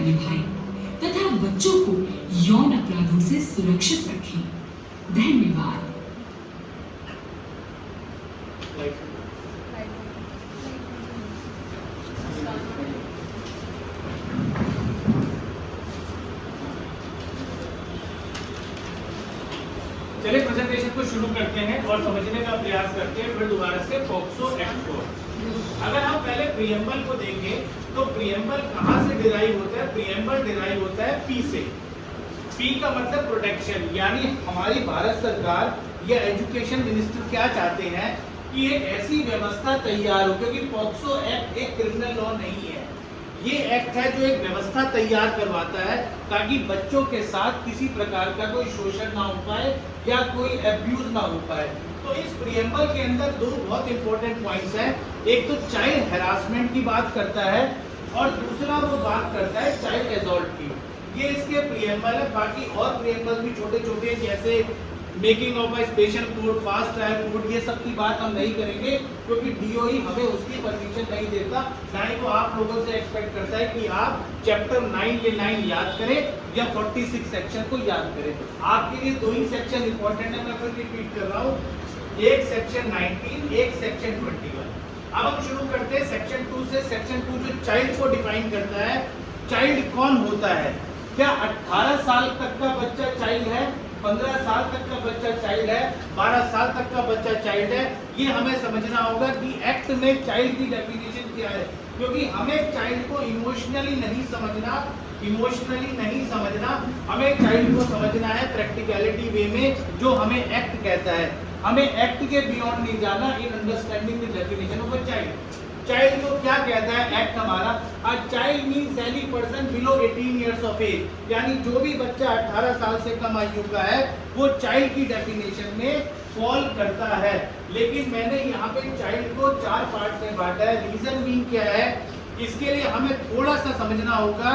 निभाएं तथा बच्चों को यौन अपराधों से सुरक्षित रखें। धन्यवाद। चलिए प्रेजेंटेशन को शुरू करते हैं और समझने का प्रयास करते हैं फिर दोबारा से पॉक्सो एक्ट को। अगर हम पहले प्रीएम्बल को देखें तो प्रीएम्बल कहाँ से डिराइव होता है? प्रीएम्बल डिराइव होता है पी से। पी का मतलब प्रोटेक्शन, यानी हमारी भारत सरकार या एजुकेशन मिनिस्टर क्या चाहते हैं कि एक ऐसी व्यवस्था तैयार हो, क्योंकि पॉक्सो एक्ट एक क्रिमिनल लॉ नहीं है, ये एक्ट है जो एक व्यवस्था तैयार करवाता है ताकि बच्चों के साथ किसी प्रकार का कोई शोषण ना हो पाए या कोई एब्यूज ना हो पाए। तो इस प्रीएम्बल के अंदर दो बहुत इंपॉर्टेंट पॉइंट्स हैं। एक तो चाइल्ड हैरासमेंट की बात करता है और दूसरा वो बात करता है चाइल्ड एसॉल्ट की। ये इसके प्रीएम्बल है। बाकी और प्रीएम्बल भी छोटे छोटे, जैसे making of a special code, fast track code, ये सब की बात हम नहीं करेंगे क्योंकि डीओई हमें उसकी परमिशन नहीं देता, ना ही वो आप लोगों से एक्सपेक्ट करता है कि आप चैप्टर 9 के 9 याद करें या 46 सेक्शन को याद करें। आपके लिए दो ही सेक्शन इंपॉर्टेंट है, मैं फिर रिपीट कर रहा हूँ, एक सेक्शन 19, एक सेक्शन 21। अब हम शुरू करते हैं सेक्शन 2 से। सेक्शन 2 जो चाइल्ड को डिफाइन करता है, चाइल्ड कौन होता है? क्या 18 साल तक का बच्चा चाइल्ड है? 15 साल तक का बच्चा चाइल्ड है? 12 साल तक का बच्चा चाइल्ड है? ये हमें समझना होगा कि एक्ट में चाइल्ड की डेफिनेशन क्या है, क्योंकि हमें चाइल्ड को इमोशनली नहीं समझना, हमें चाइल्ड को समझना है प्रैक्टिकलिटी वे में, जो हमें एक्ट कहता है। हमें एक्ट के बियॉन्ड नहीं जाना in understanding the definition of a child. Child को क्या कहता है एक्ट हमारा? A child means any person below 18 years of age, यानी जो भी बच्चा 18 साल से कम आयु का है वो चाइल्ड की डेफिनेशन में फॉल करता है। लेकिन मैंने यहाँ पे चाइल्ड को 4 पार्ट में बांटा है। रीजन बीइंग क्या है? इसके लिए हमें थोड़ा सा समझना होगा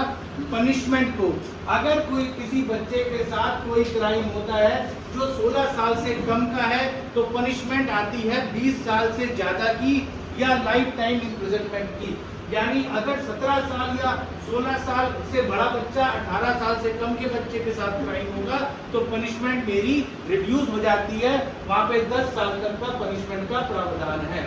पनिशमेंट को। अगर कोई किसी बच्चे के साथ कोई क्राइम होता है जो 16 साल से कम का है तो पनिशमेंट आती है 20 साल से ज्यादा की या लाइफ टाइम इम्प्रिजनमेंट की। यानी अगर 17 साल या 16 साल से बड़ा बच्चा 18 साल से कम के बच्चे के साथ क्राइम होगा तो पनिशमेंट मेरी रिड्यूस हो जाती है, वहां पे 10 साल तक का पनिशमेंट का प्रावधान है।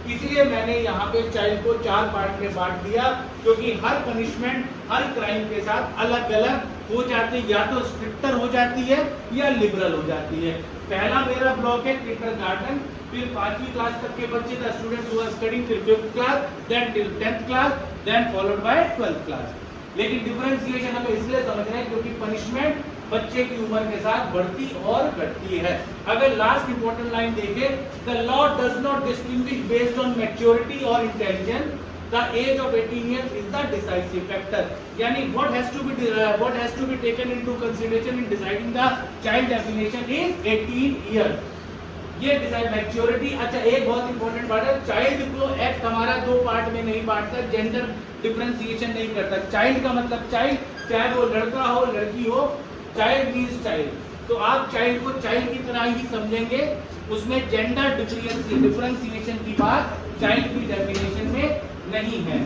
इसलिए मैंने यहाँ पे चाइल्ड को 4 पार्ट में बांट दिया, क्योंकि हर पनिशमेंट हर क्राइम के साथ अलग अलग हो जाती है, या तो स्ट्रिक्टर हो जाती है या लिबरल हो जाती है। पहला मेरा ब्लॉक है किंडरगार्टन, फिर 5वीं क्लास तक के बच्चे the students who are studying till 5th class, then till 10th class, then followed by 12th class. लेकिन डिफरेंशिएशन हमें इसलिए समझना है क्योंकि पनिशमेंट बच्चे की उम्र के साथ बढ़ती और घटती है। अगर लास्ट इंपॉर्टेंट लाइन देखें, the law does not distinguish based on maturity और intelligence, the age of 18 years is the decisive factor। यानी what has to be taken into consideration in deciding the child definition is 18 years। ये decide maturity. अच्छा, एक बहुत important बात है, child को act हमारा 2 पार्ट में नहीं बांटता, जेंडर डिफरेंशिएशन नहीं करता। चाइल्ड का मतलब चाइल्ड, चाहे वो लड़का हो लड़की हो, चाइल्ड मीन्स चाइल्ड। तो आप चाइल्ड को चाइल्ड की तरह ही समझेंगे, उसमें जेंडर डिफरेंशिएशन की बात चाइल्ड की डेफिनेशन में नहीं है।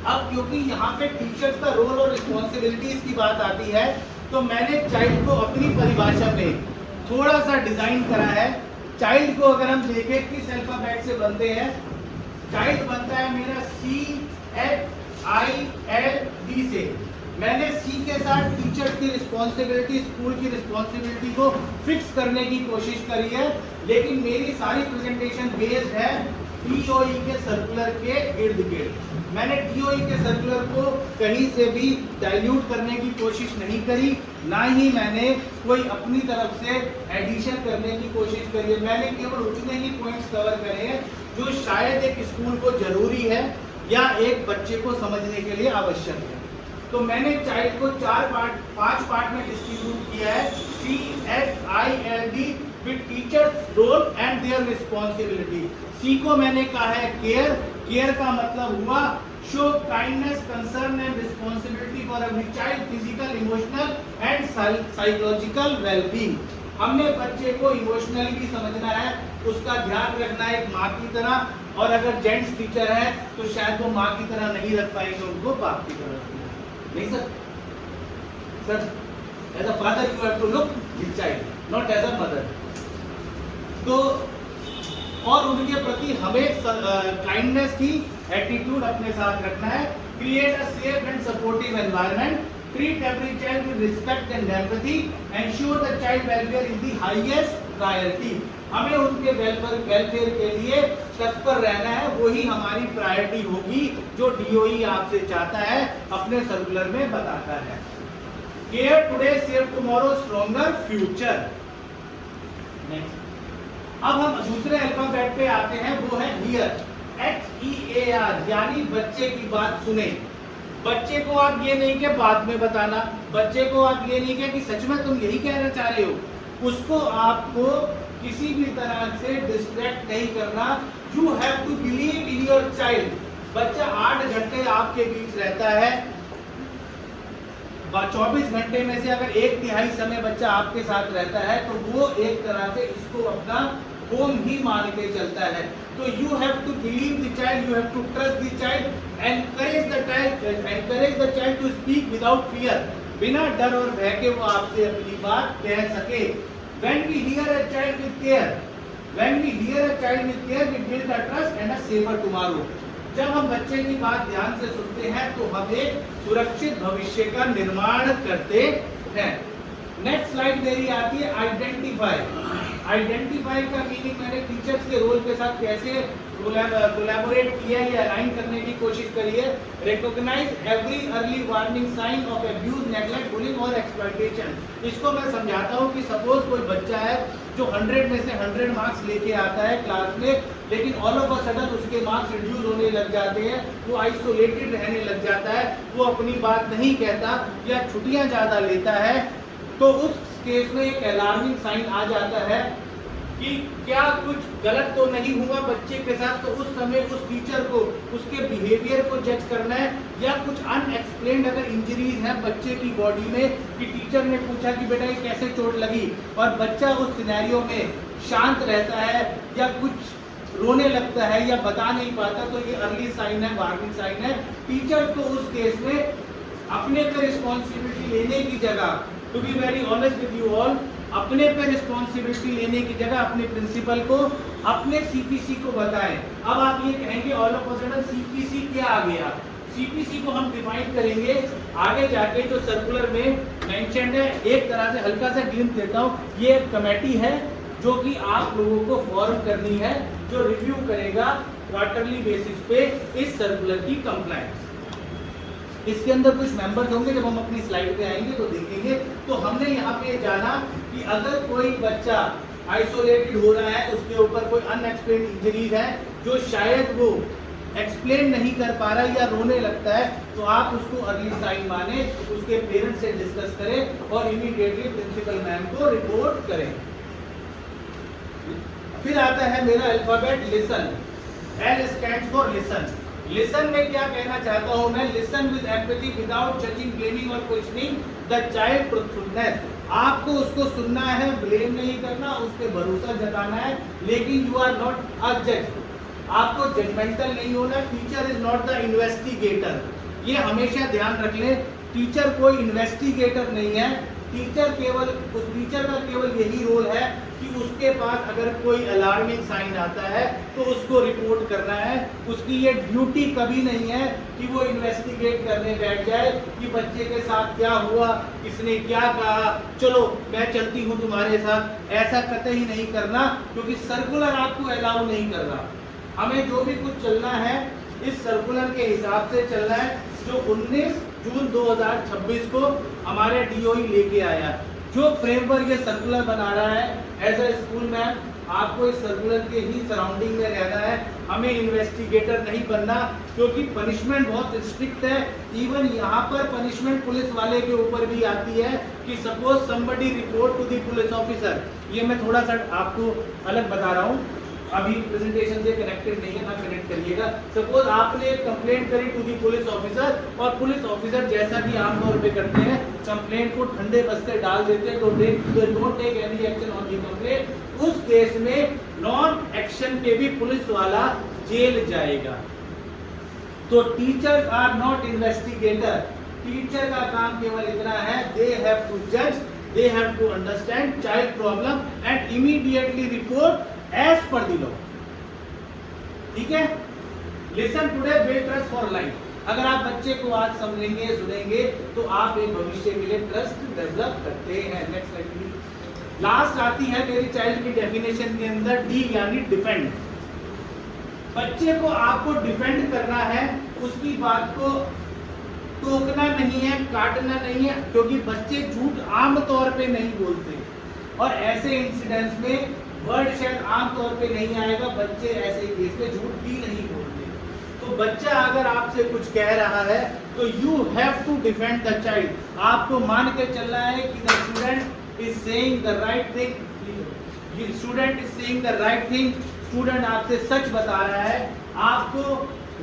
अब क्योंकि यहाँ पे टीचर्स का रोल और रिस्पॉन्सिबिलिटीज की बात आती है, तो मैंने चाइल्ड को अपनी परिभाषा में थोड़ा सा डिजाइन करा है। चाइल्ड को अगर हम देखें किस अल्फाबेट से बनते हैं, चाइल्ड बनता है मेरा CHILD से। मैंने सी के साथ टीचर की रिस्पॉन्सिबिलिटी, स्कूल की रिस्पॉन्सिबिलिटी को फिक्स करने की कोशिश करी है, लेकिन मेरी सारी प्रेजेंटेशन बेस्ड है डीओई के सर्कुलर के इर्द गिर्द। मैंने डीओई के सर्कुलर को कहीं से भी डाइल्यूट करने की कोशिश नहीं करी, ना ही मैंने कोई अपनी तरफ से एडिशन करने की कोशिश करी है। मैंने केवल उतने ही पॉइंट्स कवर करे हैं जो शायद एक स्कूल को जरूरी है या एक बच्चे को समझने के लिए आवश्यक है। तो मैंने चाइल्ड को 5 पार्ट में डिस्ट्रीब्यूट किया है, CHILD with teachers role and their responsibility. C को मैंने कहा है केयर। केयर का मतलब हुआ show kindness, concern and responsibility for every child, physical, emotional and psychological wellbeing. हमने बच्चे को इमोशनली भी समझना है, उसका ध्यान रखना है एक माँ की तरह, और अगर जेंट्स टीचर है तो शायद वो माँ की तरह नहीं रख पाएंगे, उनको बाप की तरह रखना है। नहीं sir, sir as a father you have to look his child not as a mother. तो और उनके प्रति हमें काइंडनेस की एटीट्यूड अपने साथ रखना है। Create a safe and supportive environment, treat every child with respect and empathy, ensure the child welfare is the highest priority. हमें उनके वेलफेयर के लिए तत्पर रहना है, वही हमारी प्रायोरिटी होगी जो डीओई आपसे चाहता है, अपने सर्कुलर में बताता है। Care today save tomorrow stronger future. Next, अब हम दूसरे अल्फाबेट पे आते हैं, वो है हियर, HEAR, यानी बच्चे की बात सुने। बच्चे को आप ये नहीं कि बाद में बताना, बच्चे को आप ये नहीं कि सच में तुम यही कहना चाह रहे हो, उसको आपको किसी भी तरह से डिस्ट्रैक्ट नहीं करना। You have to believe in your child. बच्चा 8 घंटे आपके बीच रहता है, 24 घंटे में से अगर 1/3 समय बच्चा आपके साथ रहता है तो वो एक तरह से इसको अपना होम ही मान के चलता है। तो you have to believe the child, you have to trust the child, encourage the child to speak without fear, बिना डर और भय के वो आपसे अपनी बात कह सके। When we hear a child with care, we build a trust and a safer tomorrow. जब हम बच्चे की बात ध्यान से सुनते हैं तो हम एक सुरक्षित भविष्य का निर्माण करते हैं। नेक्स्ट स्लाइड मेरी आती है आइडेंटिफाई। आइडेंटिफाई का मीनिंग मैंने टीचर्स के रोल के साथ कैसे कोलैबोरेट किया या अलाइन करने की कोशिश करी है। Recognise every early warning sign of abuse, neglect, bullying और एक्सप्लॉइटेशन। इसको मैं समझाता हूँ कि सपोज कोई बच्चा है जो 100 में से 100 मार्क्स लेके आता है क्लास में, लेकिन ऑल ऑफ अ सडन उसके मार्क्स रिड्यूस होने लग जाते हैं, वो आइसोलेटेड रहने लग जाता है, वो अपनी बात नहीं कहता या छुट्टियां ज़्यादा लेता है, तो उस केस में एक अलार्मिंग साइन आ जाता है कि क्या कुछ गलत तो नहीं हुआ बच्चे के साथ। तो उस समय उस टीचर को उसके बिहेवियर को जज करना है, या कुछ अनएक्सप्लेन्ड अगर इंजरीज है बच्चे की बॉडी में कि टीचर ने पूछा कि बेटा ये कैसे चोट लगी और बच्चा उस सिनेरियो में शांत रहता है या कुछ रोने लगता है या बता नहीं पाता, तो ये अर्ली साइन है, वार्निंग साइन है। टीचर को उस केस में अपने पे रिस्पॉन्सिबिलिटी लेने की जगह, to be very honest with you all, अपने पे रिस्पॉन्सिबिलिटी लेने की जगह अपने प्रिंसिपल को, अपने सीपीसी को बताएं। अब आप ये कहेंगे all of a sudden CPC क्या आ गया? सीपीसी को हम डिफाइन करेंगे आगे जाके, जो सर्कुलर में मेंशन्ड है। एक तरह से हल्का सा ग्लिम्स देता हूँ, ये एक कमेटी है जो कि आप लोगों को फॉर्म करनी है, जो रिव्यू करेगा क्वार्टरली बेसिस पे इस सर्कुलर की कंप्लायंस। इसके अंदर कुछ मेंबर्स होंगे, जब हम अपनी स्लाइड पे आएंगे तो देखेंगे। तो हमने यहाँ पे जाना कि अगर कोई बच्चा आइसोलेटेड हो रहा है, उसके ऊपर कोई अनएक्सप्लेन्ड इंजरीज है जो शायद वो एक्सप्लेन नहीं कर पा रहा है या रोने लगता है, तो आप उसको अर्ली साइन माने, उसके पेरेंट्स से डिस्कस करें और इमीडिएटली प्रिंसिपल मैम को रिपोर्ट करें। फिर आता है मेरा alphabet listen. L stands for listen. Listen में क्या कहना चाहता हूं मैं? Listen with empathy without judging, blaming और क्वेश्चनिंग द चाइल्ड ट्रूथफुलनेस। आपको उसको सुनना है, ब्लेम नहीं करना, उस पर भरोसा जताना है, लेकिन यू आर नॉट अ जज। आपको जजमेंटल नहीं होना। Teacher is not the investigator, ये हमेशा ध्यान रख लें। टीचर कोई इन्वेस्टिगेटर नहीं है। टीचर केवल, उस टीचर का केवल यही रोल है कि उसके पास अगर कोई अलार्मिंग साइन आता है तो उसको रिपोर्ट करना है। उसकी ये ड्यूटी कभी नहीं है कि वो इन्वेस्टिगेट करने बैठ जाए कि बच्चे के साथ क्या हुआ, किसने क्या कहा, चलो मैं चलती हूँ तुम्हारे साथ। ऐसा कतई नहीं करना, क्योंकि सर्कुलर आपको अलाउ नहीं कर रहा। हमें जो भी कुछ चलना है इस सर्कुलर के हिसाब से चलना है, जो 19 जून 2026 को हमारे डीओई लेके आया। जो फ्रेमवर्क ये सर्कुलर बना रहा है एज अ स्कूल मैम, आपको इस सर्कुलर के ही सराउंडिंग में रहना है। हमें इन्वेस्टिगेटर नहीं बनना, क्योंकि पनिशमेंट बहुत स्ट्रिक्ट है। इवन यहाँ पर पनिशमेंट पुलिस वाले के ऊपर भी आती है कि suppose somebody report to the police officer. ये मैं थोड़ा सा आपको अलग बता रहा हूँ, अभी प्रेजेंटेशन से कनेक्टेड नहीं है, ना कनेक्ट करिएगा। सपोज आपने एक कंप्लेंट करी टू दी पुलिस ऑफिसर, और पुलिस ऑफिसर जैसा कि आमतौर पे करते हैं, कंप्लेंट को ठंडे बस्ते डाल देते हैं, don't take any action on the complaint. उस केस में नॉन एक्शन पे भी पुलिस वाला जेल जाएगा। तो teachers are not investigator. Teacher का काम केवल इतना है, दे हैव टू जज, they have to understand child problem and immediately report as per the law. ठीक है, listen today build trust for life. अगर आप बच्चे को आज समझेंगे, सुनेंगे, तो आप एक भविष्य के लिए ट्रस्ट डेवलप करते हैं। Next slide please. लास्ट आती है मेरी चाइल्ड की डेफिनेशन के अंदर डी यानी डिफेंड। बच्चे को आपको डिफेंड करना है, उसकी बात को टोकना नहीं है, काटना नहीं है, क्योंकि बच्चे झूठ आम तौर पे नहीं बोलते और ऐसे इंसिडेंट्स में वर्ड शायद आम तौर पे नहीं आएगा, बच्चे ऐसे केस में झूठ भी नहीं बोलते। तो बच्चा अगर आपसे कुछ कह रहा है तो you have to defend the child. आपको मान के चलना है कि the student is saying the right thing, student is saying the right thing, student आपसे सच बता रहा है। आपको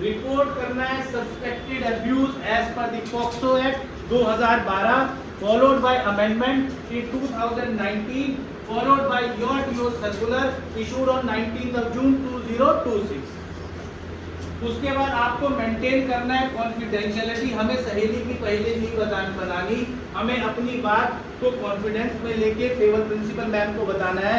रिपोर्ट करना है suspected abuse as per the POCSO act 2012 followed by amendment in 2019 followed by your DO circular issued on 19 June 2026। उसके बाद आपको मेंटेन करना है कॉन्फिडेंशियलिटी। हमें सहेली की पहले नहीं बनानी, हमें अपनी बात को कॉन्फिडेंस में लेके केवल प्रिंसिपल मैम को बताना है।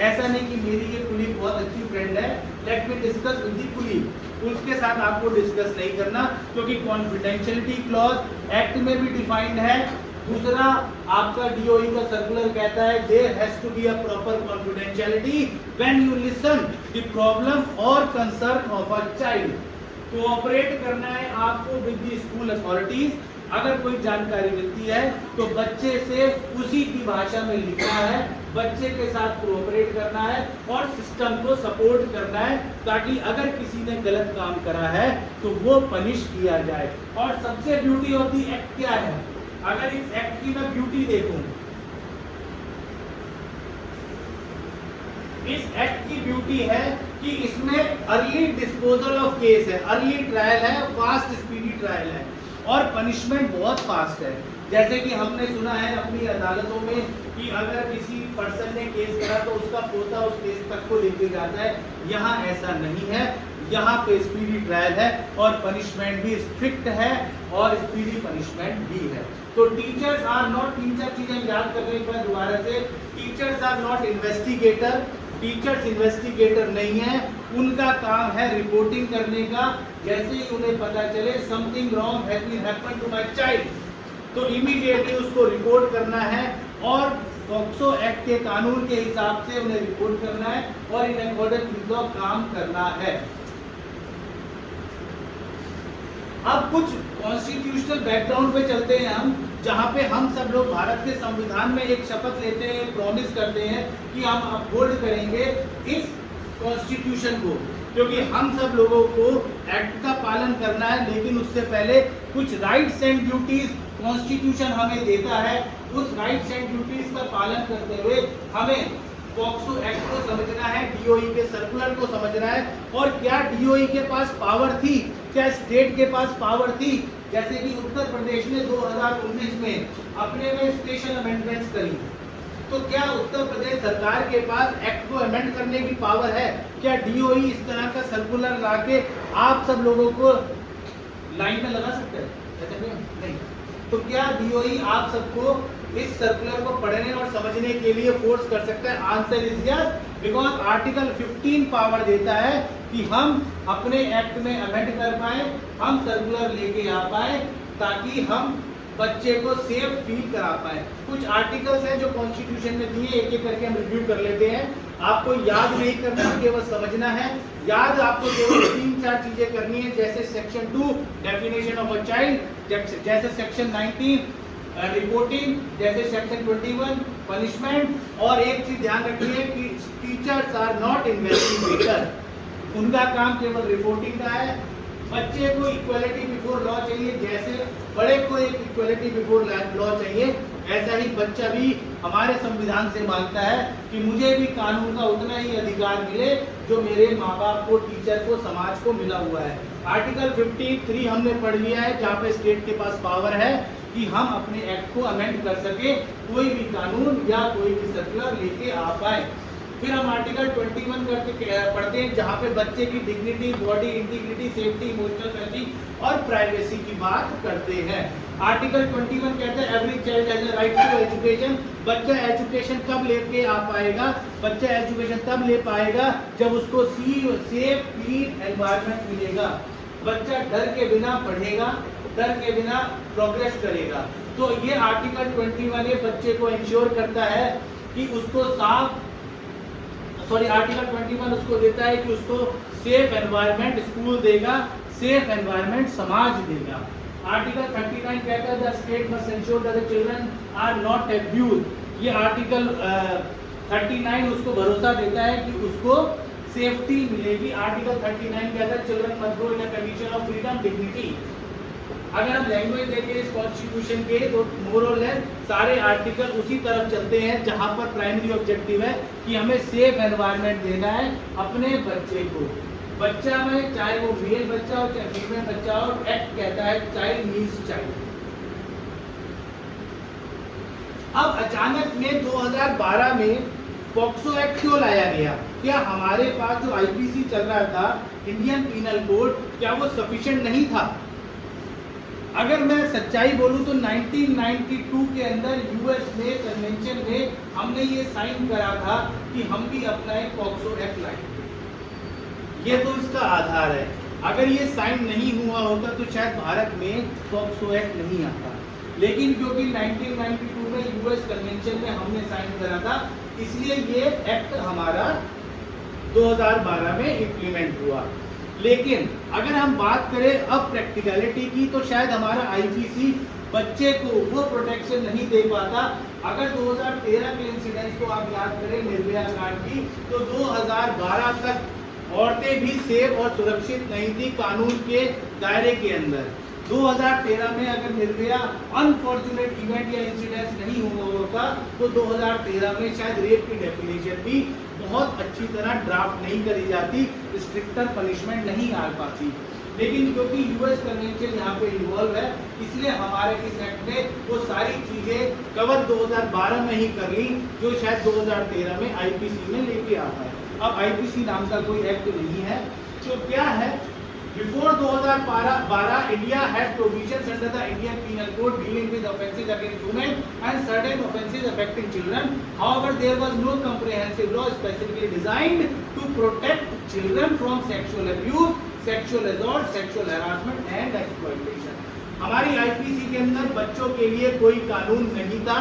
ऐसा नहीं कि मेरी ये कुलीग बहुत अच्छी फ्रेंड है, let me discuss with the colleague, उसके साथ आपको डिस्कस नहीं करना, क्योंकि कॉन्फिडेंशियलिटी क्लॉज एक्ट में भी डिफाइंड है। दूसरा आपका DOE का सर्कुलर कहता है there has to be a proper confidentiality when you listen the problem और concern of a child. Cooperate करना है आपको विद द स्कूल अथॉरिटीज। अगर कोई जानकारी मिलती है तो बच्चे से उसी की भाषा में लिखना है, बच्चे के साथ कोऑपरेट करना है और सिस्टम को सपोर्ट करना है, ताकि अगर किसी ने गलत काम करा है तो वो पनिश किया जाए। और सबसे ब्यूटी ऑफ द एक्ट क्या है, अगर इस एक्ट की मैं ब्यूटी देखूं, इस एक्ट की ब्यूटी है कि इसमें अर्ली डिस्पोजल ऑफ केस है, अर्ली ट्रायल है, फास्ट स्पीडी ट्रायल है और पनिशमेंट बहुत फास्ट है। जैसे कि हमने सुना है अपनी अदालतों में कि अगर किसी पर्सन ने केस करा तो उसका पोता उस केस तक को लेके जाता है, यहाँ ऐसा नहीं है। यहाँ पे स्पीडी ट्रायल है और पनिशमेंट भी स्ट्रिक्ट है और स्पीडी पनिशमेंट भी है। तो टीचर्स आर नॉट, 3-4 चीजें याद करने एक बार दोबारा से, teachers are not investigator, teachers investigator नहीं है, उनका काम है रिपोर्टिंग करने का। जैसे ही उन्हें पता चले something wrong has been happened to my child, तो इमीडिएटली उसको रिपोर्ट करना है और पॉक्सो एक्ट के कानून के हिसाब से उन्हें रिपोर्ट करना है और इन अकॉर्डेंस विद लॉ काम करना है। अब कुछ कॉन्स्टिट्यूशनल बैकग्राउंड पे चलते हैं हम, जहाँ पे हम सब लोग भारत के संविधान में एक शपथ लेते हैं, प्रॉमिस करते हैं कि हम अपहोल्ड करेंगे इस कॉन्स्टिट्यूशन को, क्योंकि हम सब लोगों को एक्ट का पालन करना है। लेकिन उससे पहले कुछ राइट्स एंड ड्यूटीज कॉन्स्टिट्यूशन हमें देता है, उस राइट्स एंड ड्यूटीज का पालन करते हुए हमें पॉक्सो एक्ट को समझना है, DOE के सर्कुलर को समझना है। और क्या DOE के पास पावर थी, क्या स्टेट के पास पावर थी? जैसे कि उत्तर प्रदेश ने 2019 में अपने में स्पेशल अमेंडमेंट्स करी, तो क्या उत्तर प्रदेश सरकार के पास एक्ट को अमेंड करने की पावर है? क्या DOE इस तरह का सर्कुलर लाके आप सब लोगों को लाइन में लगा सकते हैं? नहीं। तो क्या DOE आप सबको इस सर्कुलर को पढ़ने और समझने के लिए फोर्स कर सकता है? Answer is yes, because article 15 power देता है कि हम अपने एक्ट में अमेंड कर पाए, हम सर्कुलर लेके आ पाए, ताकि हम बच्चे को सेफ फील करा पाए। कुछ आर्टिकल्स हैं जो कॉन्स्टिट्यूशन में दिए, एक एक करके हम रिव्यू कर लेते हैं। आपको याद नहीं करना, केवल समझना है। याद आपको केवल 3-4 चीजें करनी है, जैसे section 2 definition of a child, जैसे सेक्शन 19 रिपोर्टिंग, जैसे सेक्शन 21 पनिशमेंट। और एक चीज ध्यान रखिए कि टीचर्स आर नॉट इन्वेस्टिगेटर, उनका काम केवल रिपोर्टिंग का है। बच्चे को इक्वलिटी बिफोर लॉ चाहिए, जैसे बड़े को एक इक्वलिटी बिफोर लॉ चाहिए, ऐसा ही बच्चा भी हमारे संविधान से मांगता है कि मुझे भी कानून का उतना ही अधिकार मिले जो मेरे माँ बाप को, टीचर को, समाज को मिला हुआ है। आर्टिकल 53 हमने पढ़ लिया है, जहाँ पे स्टेट के पास पावर है कि हम अपने एक्ट को अमेंड कर सके, कोई भी कानून या कोई भी सर्कुलर लेके आ पाए। फिर हम आर्टिकल 21 पढ़ते हैं, जहाँ पे बच्चे की dignity, body integrity, safety, emotional wellbeing और प्राइवेसी की बात करते हैं। आर्टिकल 21 कहता है every child has a right to education. बच्चा एजुकेशन कब लेके आ पाएगा? बच्चा एजुकेशन तब ले पाएगा जब उसको सेफ क्लीन एनवायरनमेंट मिलेगा। बच्चा डर के बिना पढ़ेगा, डर के बिना प्रोग्रेस करेगा। तो ये आर्टिकल 21 ये बच्चे को इंश्योर करता है कि उसको आर्टिकल 21 उसको देता है कि उसको सेफ एनवायरनमेंट स्कूल देगा, सेफ एनवायरनमेंट समाज देगा। आर्टिकल 39 कहता है the state must ensure that the children are not abused. ये आर्टिकल 39 उसको भरोसा देता है कि उसको सेफ्टी मिलेगी। आर्टिकल 39 कहता है children must grow in a condition of freedom, dignity. अगर हम लैंग्वेज देखें इस कॉन्स्टिट्यूशन के तो मोर और लेस सारे आर्टिकल उसी तरफ चलते हैं जहां पर प्राइमरी ऑब्जेक्टिव है कि हमें सेफ एनवायरनमेंट देना है अपने बच्चे को। बच्चा में चाहे वो मेल बच्चा हो चाहे फीमेल बच्चा हो, एक्ट कहता है चाइल्ड मीन्स चाइल्ड। अब अचानक में 2012 में पॉक्सो एक्ट क्यों लाया गया? क्या हमारे पास जो आईपीसी चल रहा था, इंडियन पीनल कोड, क्या वो सफिशिएंट नहीं था? अगर मैं सच्चाई बोलूं तो 1992 के अंदर यूएस में कन्वेंशन में हमने ये साइन करा था कि हम भी अपना एक पॉक्सो एक्ट लाएंगे। ये तो इसका आधार है। अगर ये साइन नहीं हुआ होता तो शायद भारत में पॉक्सो एक्ट नहीं आता, लेकिन क्योंकि 1992 में यूएस कन्वेंशन में हमने साइन करा था, इसलिए ये एक्ट हमारा 2012 में इम्प्लीमेंट हुआ। लेकिन अगर हम बात करें अब प्रैक्टिकलिटी की तो शायद हमारा आईपीसी बच्चे को वो प्रोटेक्शन नहीं दे पाता। अगर 2013 के इंसिडेंट्स को आप याद करें निर्भया कांड की, तो 2012 तक औरतें भी सेफ और सुरक्षित नहीं थी कानून के दायरे के अंदर। 2013 में अगर निर्भया अनफॉर्चुनेट इवेंट या इंसिडेंट्स नहीं हुआ होता तो 2013 में शायद रेप की डेफिनेशन भी बहुत अच्छी तरह ड्राफ्ट नहीं करी जाती, स्ट्रिक्टर पनिशमेंट नहीं आ पाती। लेकिन क्योंकि यूएस कन्वेंशन यहाँ पे इन्वॉल्व है, इसलिए हमारे इस एक्ट में वो सारी चीजें कवर 2012 में ही कर ली जो शायद 2013 में आईपीसी में लेके आता है। अब आईपीसी नाम का कोई एक्ट नहीं है। तो क्या है, before 2012 India had provisions under the Indian Penal Code dealing with offences against women and certain offences affecting children. However, there was no comprehensive law specifically designed to protect children from sexual abuse, sexual assault, sexual harassment and exploitation. हमारी IPC के अंदर बच्चों के लिए कोई कानून नहीं था।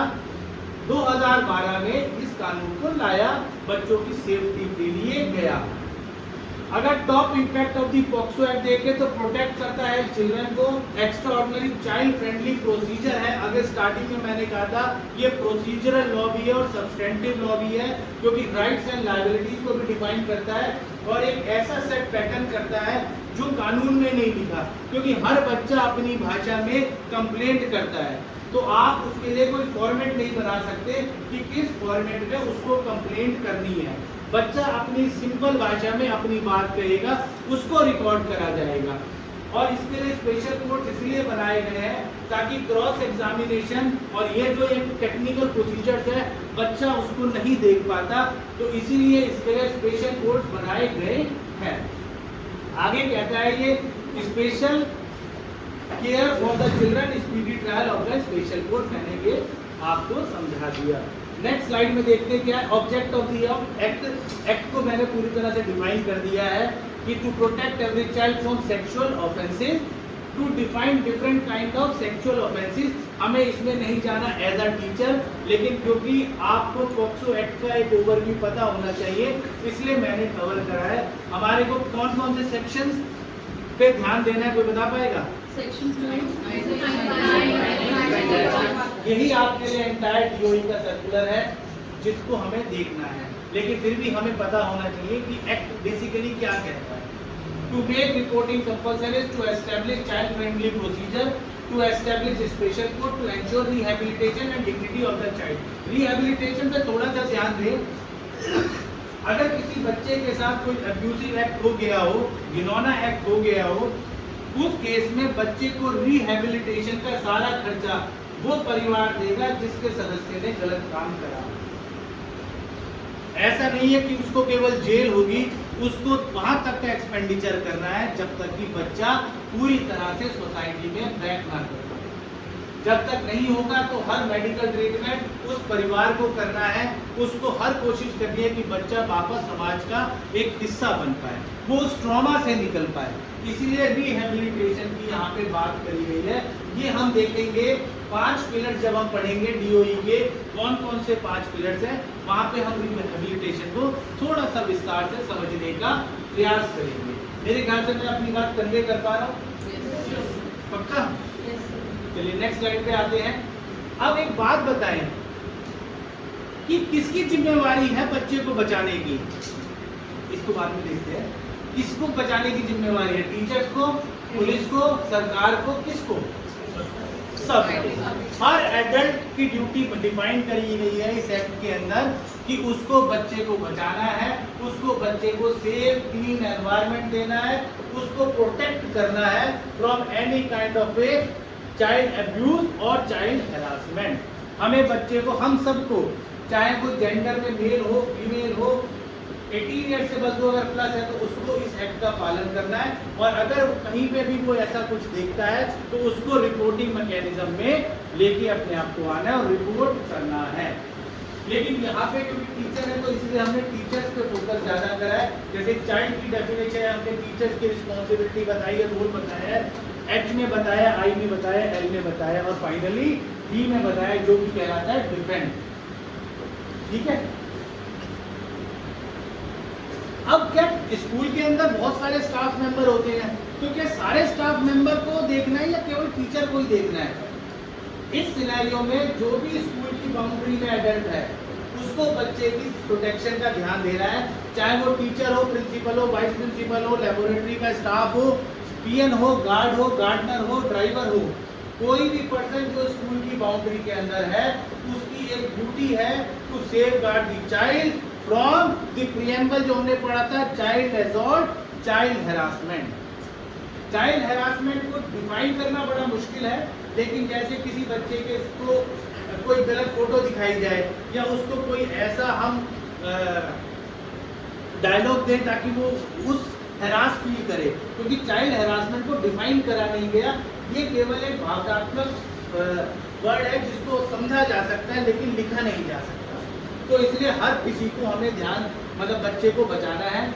2012 में इस कानून को लाया, बच्चों की सेफ्टी के लिए गया। अगर top impact of the POCSO act देखें तो प्रोटेक्ट करता है चिल्ड्रन को, extra ordinary child friendly procedure है। अगर स्टार्टिंग में मैंने कहा था ये प्रोसीजरल लॉ भी है और सब्सटेंटिव लॉ भी है, क्योंकि राइट्स एंड लायबिलिटीज को भी डिफाइन करता है और एक ऐसा सेट पैटर्न करता है जो कानून में नहीं लिखा, क्योंकि हर बच्चा अपनी भाषा में कंप्लेंट करता है। तो आप उसके लिए कोई फॉर्मेट नहीं बना सकते कि किस फॉर्मेट में उसको कंप्लेंट करनी है। बच्चा अपनी सिंपल भाषा में अपनी बात कहेगा, उसको रिकॉर्ड करा जाएगा। और इसके लिए स्पेशल कोर्ट इसलिए बनाए गए हैं ताकि क्रॉस एग्जामिनेशन और ये जो एक टेक्निकल प्रोसीजर्स है बच्चा उसको नहीं देख पाता, तो इसीलिए इसके लिए स्पेशल कोर्ट्स बनाए गए हैं। आगे कहता है ये special care for the children speedy trial of the special court, मैंने ये आपको समझा दिया। नेक्स्ट स्लाइड में देखते हैं क्या है object of the act. Act को मैंने पूरी तरह से डिफाइन कर दिया है कि to protect every child from sexual offences, to define different kind of sexual offences. हमें इसमें नहीं जाना एज अ टीचर, लेकिन क्योंकि आपको पॉक्सो एक्ट का एक ओवरव्यू पता होना चाहिए इसलिए मैंने कवर करा है। हमारे को कौन कौन से सेक्शंस पे ध्यान देना है, कोई बता पाएगा? यही आपके लिए एंटायर टीओई का सर्कुलर है जिसको हमें देखना है, लेकिन फिर भी हमें पता होना चाहिए कि एक्ट बेसिकली क्या कहता है। To make reporting compulsory, to establish child friendly procedure, to establish special court, to ensure rehabilitation and dignity of the child. Rehabilitation पे थोड़ा सा ध्यान दें। अगर किसी बच्चे के साथ कोई अब्यूसिव एक्ट हो गया हो, घिनौना एक्ट हो गया हो, उस केस में बच्चे को रिहैबिलिटेशन का सारा खर्चा वो परिवार देगा जिसके सदस्य ने गलत काम करा। ऐसा नहीं है कि उसको केवल जेल होगी, उसको वहां तक का एक्सपेंडिचर करना है जब तक कि बच्चा पूरी तरह से सोसाइटी में बैक ना कर पाए। जब तक नहीं होगा तो हर मेडिकल ट्रीटमेंट उस परिवार को करना है, उसको हर कोशिश करनी है कि बच्चा वापस समाज का एक हिस्सा बन पाए, वो उस ट्रॉमा से निकल पाए। इसीलिए रिहेबिलिटेशन की यहाँ पे बात करी गई है। ये हम देखेंगे 5 पिलर्स जब हम पढ़ेंगे डीओई के, कौन कौन से 5 पिलर्स हैं, वहाँ पे हम रिहेबिलिटेशन को थोड़ा सा विस्तार से समझने का प्रयास करेंगे। मेरे ख्याल से मैं अपनी बात कन्वे कर पा रहा हूँ, पक्का? चलिए नेक्स्ट स्लाइड पे आते हैं। अब एक बात बताएं कि किसकी जिम्मेवारी है बच्चे को बचाने की, इसको बाद में देखते हैं। किसको बचाने की जिम्मेवारी है? टीचर्स को, पुलिस को, सरकार को, किसको? सब। हर एडल्ट की ड्यूटी डिफाइन करी गई है इस एक्ट के अंदर कि उसको बच्चे को बचाना है, उसको बच्चे को सेफ क्लीन एनवायरनमेंट देना है, उसको प्रोटेक्ट करना है from any kind of a child abuse और चाइल्ड हैरासमेंट। हमें बच्चे को, हम सबको, चाहे कोई जेंडर में मेल हो फीमेल हो, 18 ईयर्स से बस वो अगर प्लस है तो उसको इस एक्ट का पालन करना है। और अगर कहीं पे भी कोई ऐसा कुछ देखता है तो उसको रिपोर्टिंग मैकेनिज्म में लेके अपने आप को आना है और रिपोर्ट करना है। लेकिन यहाँ पे क्योंकि टीचर है तो इसलिए हमने टीचर्स पे फोकस ज़्यादा करा है। जैसे चाइल्ड की डेफिनेशन है, हमने टीचर्स की रिस्पॉन्सिबिलिटी बताई है, रोल बताया है, एच में बताया, आई में बताया, एल में बताया और फाइनली डी में बताया जो कि कहलाता है डिफेंड। ठीक है। अब क्या स्कूल के अंदर बहुत सारे स्टाफ मेंबर होते हैं, तो क्या सारे स्टाफ मेंबर को देखना है या केवल टीचर को ही देखना है? इस सिनेरियो में जो भी स्कूल की बाउंड्री में एडल्ट है उसको बच्चे की प्रोटेक्शन का ध्यान देना है, चाहे वो टीचर हो, प्रिंसिपल हो, वाइस प्रिंसिपल हो, लेबोरेटरी का स्टाफ हो, पीएन हो, गार्ड हो, गार्डनर हो, ड्राइवर हो, कोई भी पर्सन जो स्कूल की बाउंड्री के अंदर है उसकी एक ड्यूटी है to safeguard the child from the preamble जो हमने पढ़ा था, child assault, child harassment. Child harassment को डिफाइन करना बड़ा मुश्किल है, लेकिन जैसे किसी बच्चे के को कोई गलत फोटो दिखाई जाए या उसको कोई ऐसा हम डायलॉग दें ताकि वो उस हैरास फील करे, क्योंकि चाइल्ड हैरासमेंट को डिफाइन करा नहीं गया। ये केवल एक भावनात्मक वर्ड है जिसको समझा जा सकता है लेकिन लिखा नहीं जा सकता। तो इसलिए हर किसी को हमें ध्यान, मतलब बच्चे को बचाना है।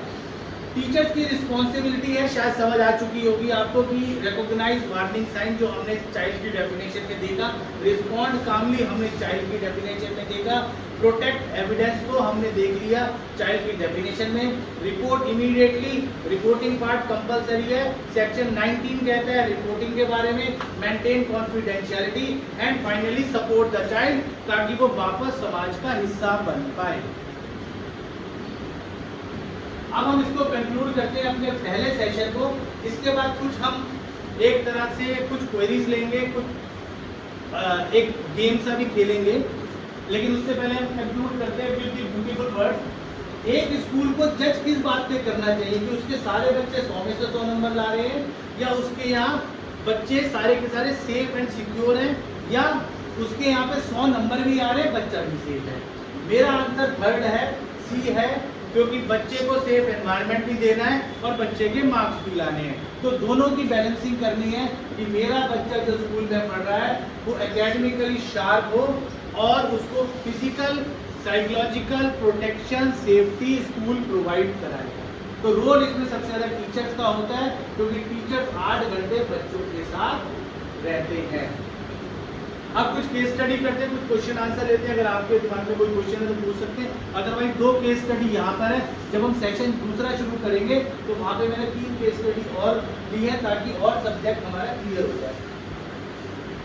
टीचर्स की रिस्पॉन्सिबिलिटी है, शायद समझ आ चुकी होगी आपको कि रिकॉग्नाइज वार्निंग साइन जो हमने चाइल्ड की डेफिनेशन में देखा, रिस्पॉन्ड कामली हमने चाइल्ड की डेफिनेशन में देखा, प्रोटेक्ट एविडेंस को हमने देख लिया चाइल्ड की डेफिनेशन में, report immediately, reporting part compulsory है, सेक्शन 19 कहता है रिपोर्टिंग के बारे में, maintain confidentiality and finally support the child ताकि वो वापस समाज का हिस्सा बन पाए। अब हम इसको कंक्लूड करते हैं अपने पहले सेशन को। इसके बाद कुछ हम एक तरह से कुछ क्वेरीज लेंगे, कुछ एक गेम सा भी खेलेंगे, लेकिन उससे पहले हम कंक्लूड करते हैं विद द ब्यूटीफुल वर्ड्स। एक स्कूल को जज किस बात पे करना चाहिए कि उसके सारे बच्चे 100 में से 100 नंबर ला रहे हैं, या उसके यहाँ बच्चे सारे के सारे सेफ एंड सिक्योर हैं, या उसके यहाँ पे 100 नंबर भी आ रहे हैं, बच्चा भी सेफ है। मेरा आंसर थर्ड है, सी है, क्योंकि बच्चे को सेफ एनवायरनमेंट भी देना है और बच्चे के मार्क्स भी लाने हैं। तो दोनों की बैलेंसिंग करनी है कि मेरा बच्चा जो स्कूल में पढ़ रहा है वो एकेडमिकली शार्प हो और उसको physical, psychological protection, safety school provide कराएगा। तो रोल इसमें सबसे ज़्यादा टीचर्स का होता है, क्योंकि टीचर्स 8 घंटे बच्चों के साथ रहते हैं। अब कुछ केस स्टडी करते हैं, कुछ क्वेश्चन आंसर लेते हैं। अगर आपके दिमाग में कोई क्वेश्चन है तो पूछ सकते हैं, अदरवाइज 2 केस स्टडी यहाँ पर है। जब हम सेशन दूसरा शुरू करेंगे तो वहाँ पे मैंने 3 केस स्टडी और ली है ताकि और सब्जेक्ट हमारा क्लियर हो जाए।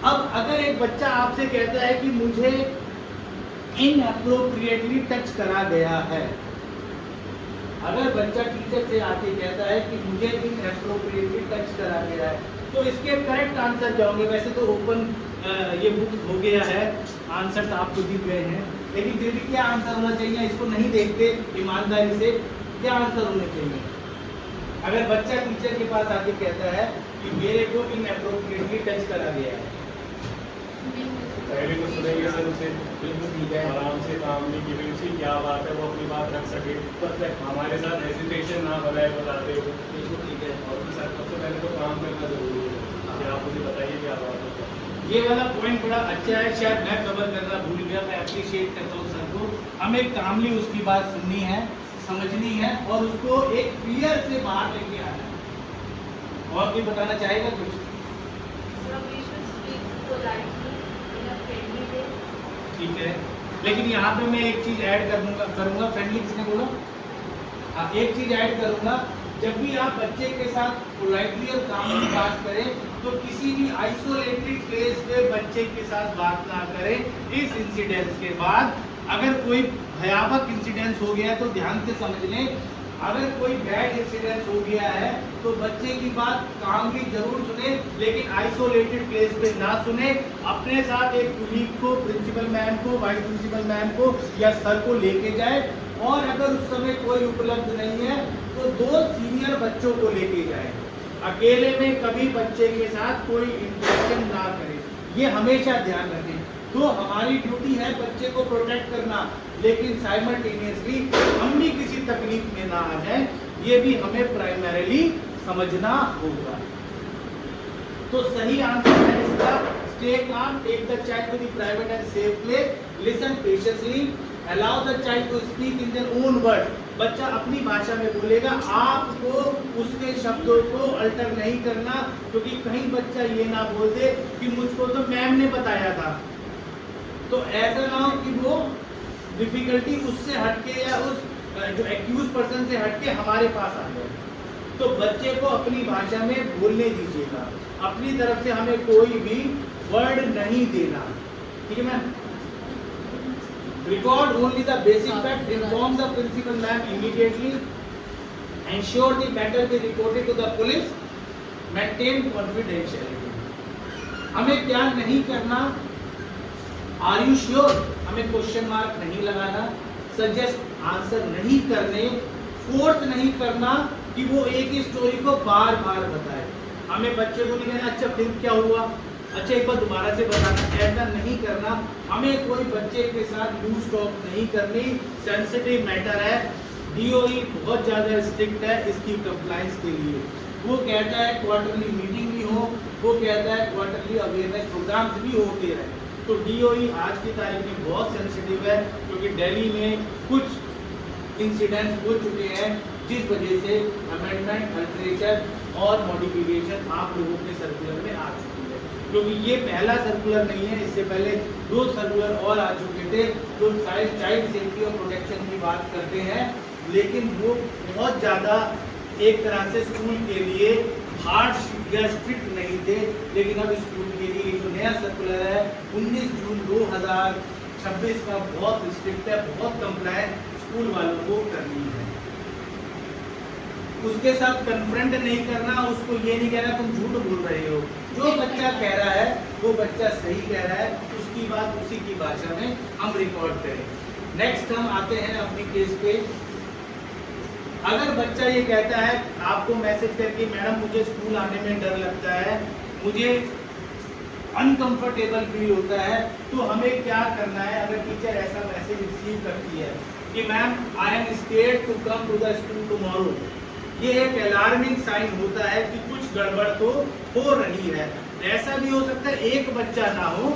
अब अगर एक बच्चा आपसे कहता है कि मुझे इनअप्रोप्रिएटली टच करा गया है, अगर बच्चा टीचर से आके कहता है कि मुझे इनअप्रोप्रिएटली टच करा गया है, तो इसके करेक्ट आंसर क्या होंगे? वैसे तो ओपन ये बुक हो गया है, आंसर आपको दिख गए हैं, लेकिन फिर भी क्या आंसर होना चाहिए? इसको नहीं देखते ईमानदारी से, क्या आंसर होने चाहिए? अगर बच्चा टीचर के पास आके कहता है कि मेरे को इनअप्रोप्रिएटली टच करा गया है, पहले तो सुनेंगे सर उसे, बिल्कुल ठीक है, आराम से काम नहीं की भाई उसी क्या बात है, वो अपनी बात रख सके, परफेक्ट, हमारे साथ हेजिटेशन ना बनाए बताते हो, बिल्कुल ठीक है। और सर सबसे पहले तो काम करना जरूरी है, कि आप मुझे बताइए क्या बात है। ये वाला पॉइंट बड़ा अच्छा है, शायद मैं कवर करना भूल गया, मैं अप्रिशिएट करता हूँ सर को। हमें कामली उसकी बात सुननी है, समझनी है और उसको एक फियर से बाहर लेके आना है। और कोई बताना चाहेगा कुछ? ठीक है, लेकिन यहाँ पे मैं एक चीज ऐड करूँगा, फ्रेंडली किसने बोला? हाँ, एक चीज ऐड करूँगा, जब भी आप बच्चे के साथ पोलाइटली और कामली बात करें तो किसी भी आइसोलेटेड प्लेस पे बच्चे के साथ बात ना करें। इस इंसिडेंस के बाद अगर कोई भयावह इंसिडेंस हो गया है तो ध्यान से समझ लें, अगर कोई बैड इंसिडेंस हो गया है तो बच्चे की बात कामली जरूर सुने, लेकिन आइसोलेटेड प्लेस पे ना सुने। अपने साथ एक कुलीग को, प्रिंसिपल मैम को, वाइस प्रिंसिपल मैम को या सर को लेके जाए, और अगर उस समय कोई उपलब्ध नहीं है तो 2 सीनियर बच्चों को लेके जाए। अकेले में कभी बच्चे के साथ कोई इंटरेक्शन ना करें, ये हमेशा ध्यान रखें। तो हमारी ड्यूटी है बच्चे को प्रोटेक्ट करना, लेकिन साइमल्टेनियसली हम भी किसी तकलीफ में ना आ जाए, ये भी हमें प्राइमरीली समझना होगा। तो सही आंसर है इसका stay calm, take the child to the private and safe place, listen patiently, allow the child to speak in their own word. बच्चा अपनी भाषा में बोलेगा, आपको उसके शब्दों को अल्टर नहीं करना, क्योंकि कहीं बच्चा ये ना बोल दे कि मुझको तो मैम ने बताया था। तो ऐसा ना हो कि वो डिफिकल्टी उससे हटके या उस जो एक्यूज पर्सन से हटके हमारे पास आ जाए। तो बच्चे को अपनी भाषा में बोलने दीजिएगा, अपनी तरफ से हमें कोई भी वर्ड नहीं देना, ठीक है ma'am? Record only the basic fact, inform the principal ma'am immediately, ensure the matter be reported to the police, maintain confidentiality. हमें क्या नहीं करना? Are you sure? हमें क्वेश्चन मार्क नहीं लगाना, सजेस्ट आंसर नहीं करने, फोर्स नहीं करना कि वो एक ही स्टोरी को बार बार बताए। हमें बच्चे को नहीं कहना अच्छा फिर क्या हुआ, अच्छा एक बार दोबारा से बताना, ऐसा नहीं करना। हमें कोई बच्चे के साथ लूज टॉक नहीं करनी, सेंसिटिव मैटर है। डीओई बहुत ज़्यादा स्ट्रिक्ट है इसकी कंप्लाइंस के लिए। वो कहता है क्वार्टरली मीटिंग भी हो, वो कहता है क्वार्टरली अवेयरनेस प्रोग्राम्स भी होते रहे। तो डीओई आज की तारीख में बहुत सेंसिटिव है, क्योंकि दिल्ली में कुछ इंसिडेंट्स हो चुके हैं जिस वजह से अमेंडमेंट, अल्टरेशन और मॉडिफिकेशन आप लोगों के सर्कुलर में आ चुकी है। क्योंकि ये पहला सर्कुलर नहीं है, इससे पहले 2 सर्कुलर और आ चुके थे जो चाइल्ड सेफ्टी और प्रोटेक्शन की बात करते हैं, लेकिन वो बहुत ज़्यादा एक तरह से स्कूल के लिए हार्ड या स्ट्रिक्ट नहीं थे। लेकिन अब स्कूल के लिए जो नया सर्कुलर है 19 जून 2026 का बहुत स्ट्रिक्ट है, बहुत कंप्लायंट स्कूल वालों को करनी है। उसके साथ कन्फ्रंट नहीं करना, उसको ये नहीं कहना तुम झूठ बोल रहे हो। जो बच्चा कह रहा है वो बच्चा सही कह रहा है, उसकी बात उसी की भाषा में हम रिकॉर्ड करें। नेक्स्ट हम आते हैं अपनी केस पे। अगर बच्चा ये कहता है आपको मैसेज करके मैडम मुझे स्कूल आने में डर लगता है, मुझे अनकंफर्टेबल फील होता है, तो हमें क्या करना है? अगर टीचर ऐसा मैसेज रिसीव करती है कि ma'am I am scared to come to the school tomorrow, ये एक अलार्मिंग साइन होता है कि कुछ गड़बड़ तो हो रही है। ऐसा भी हो सकता है एक बच्चा ना हो,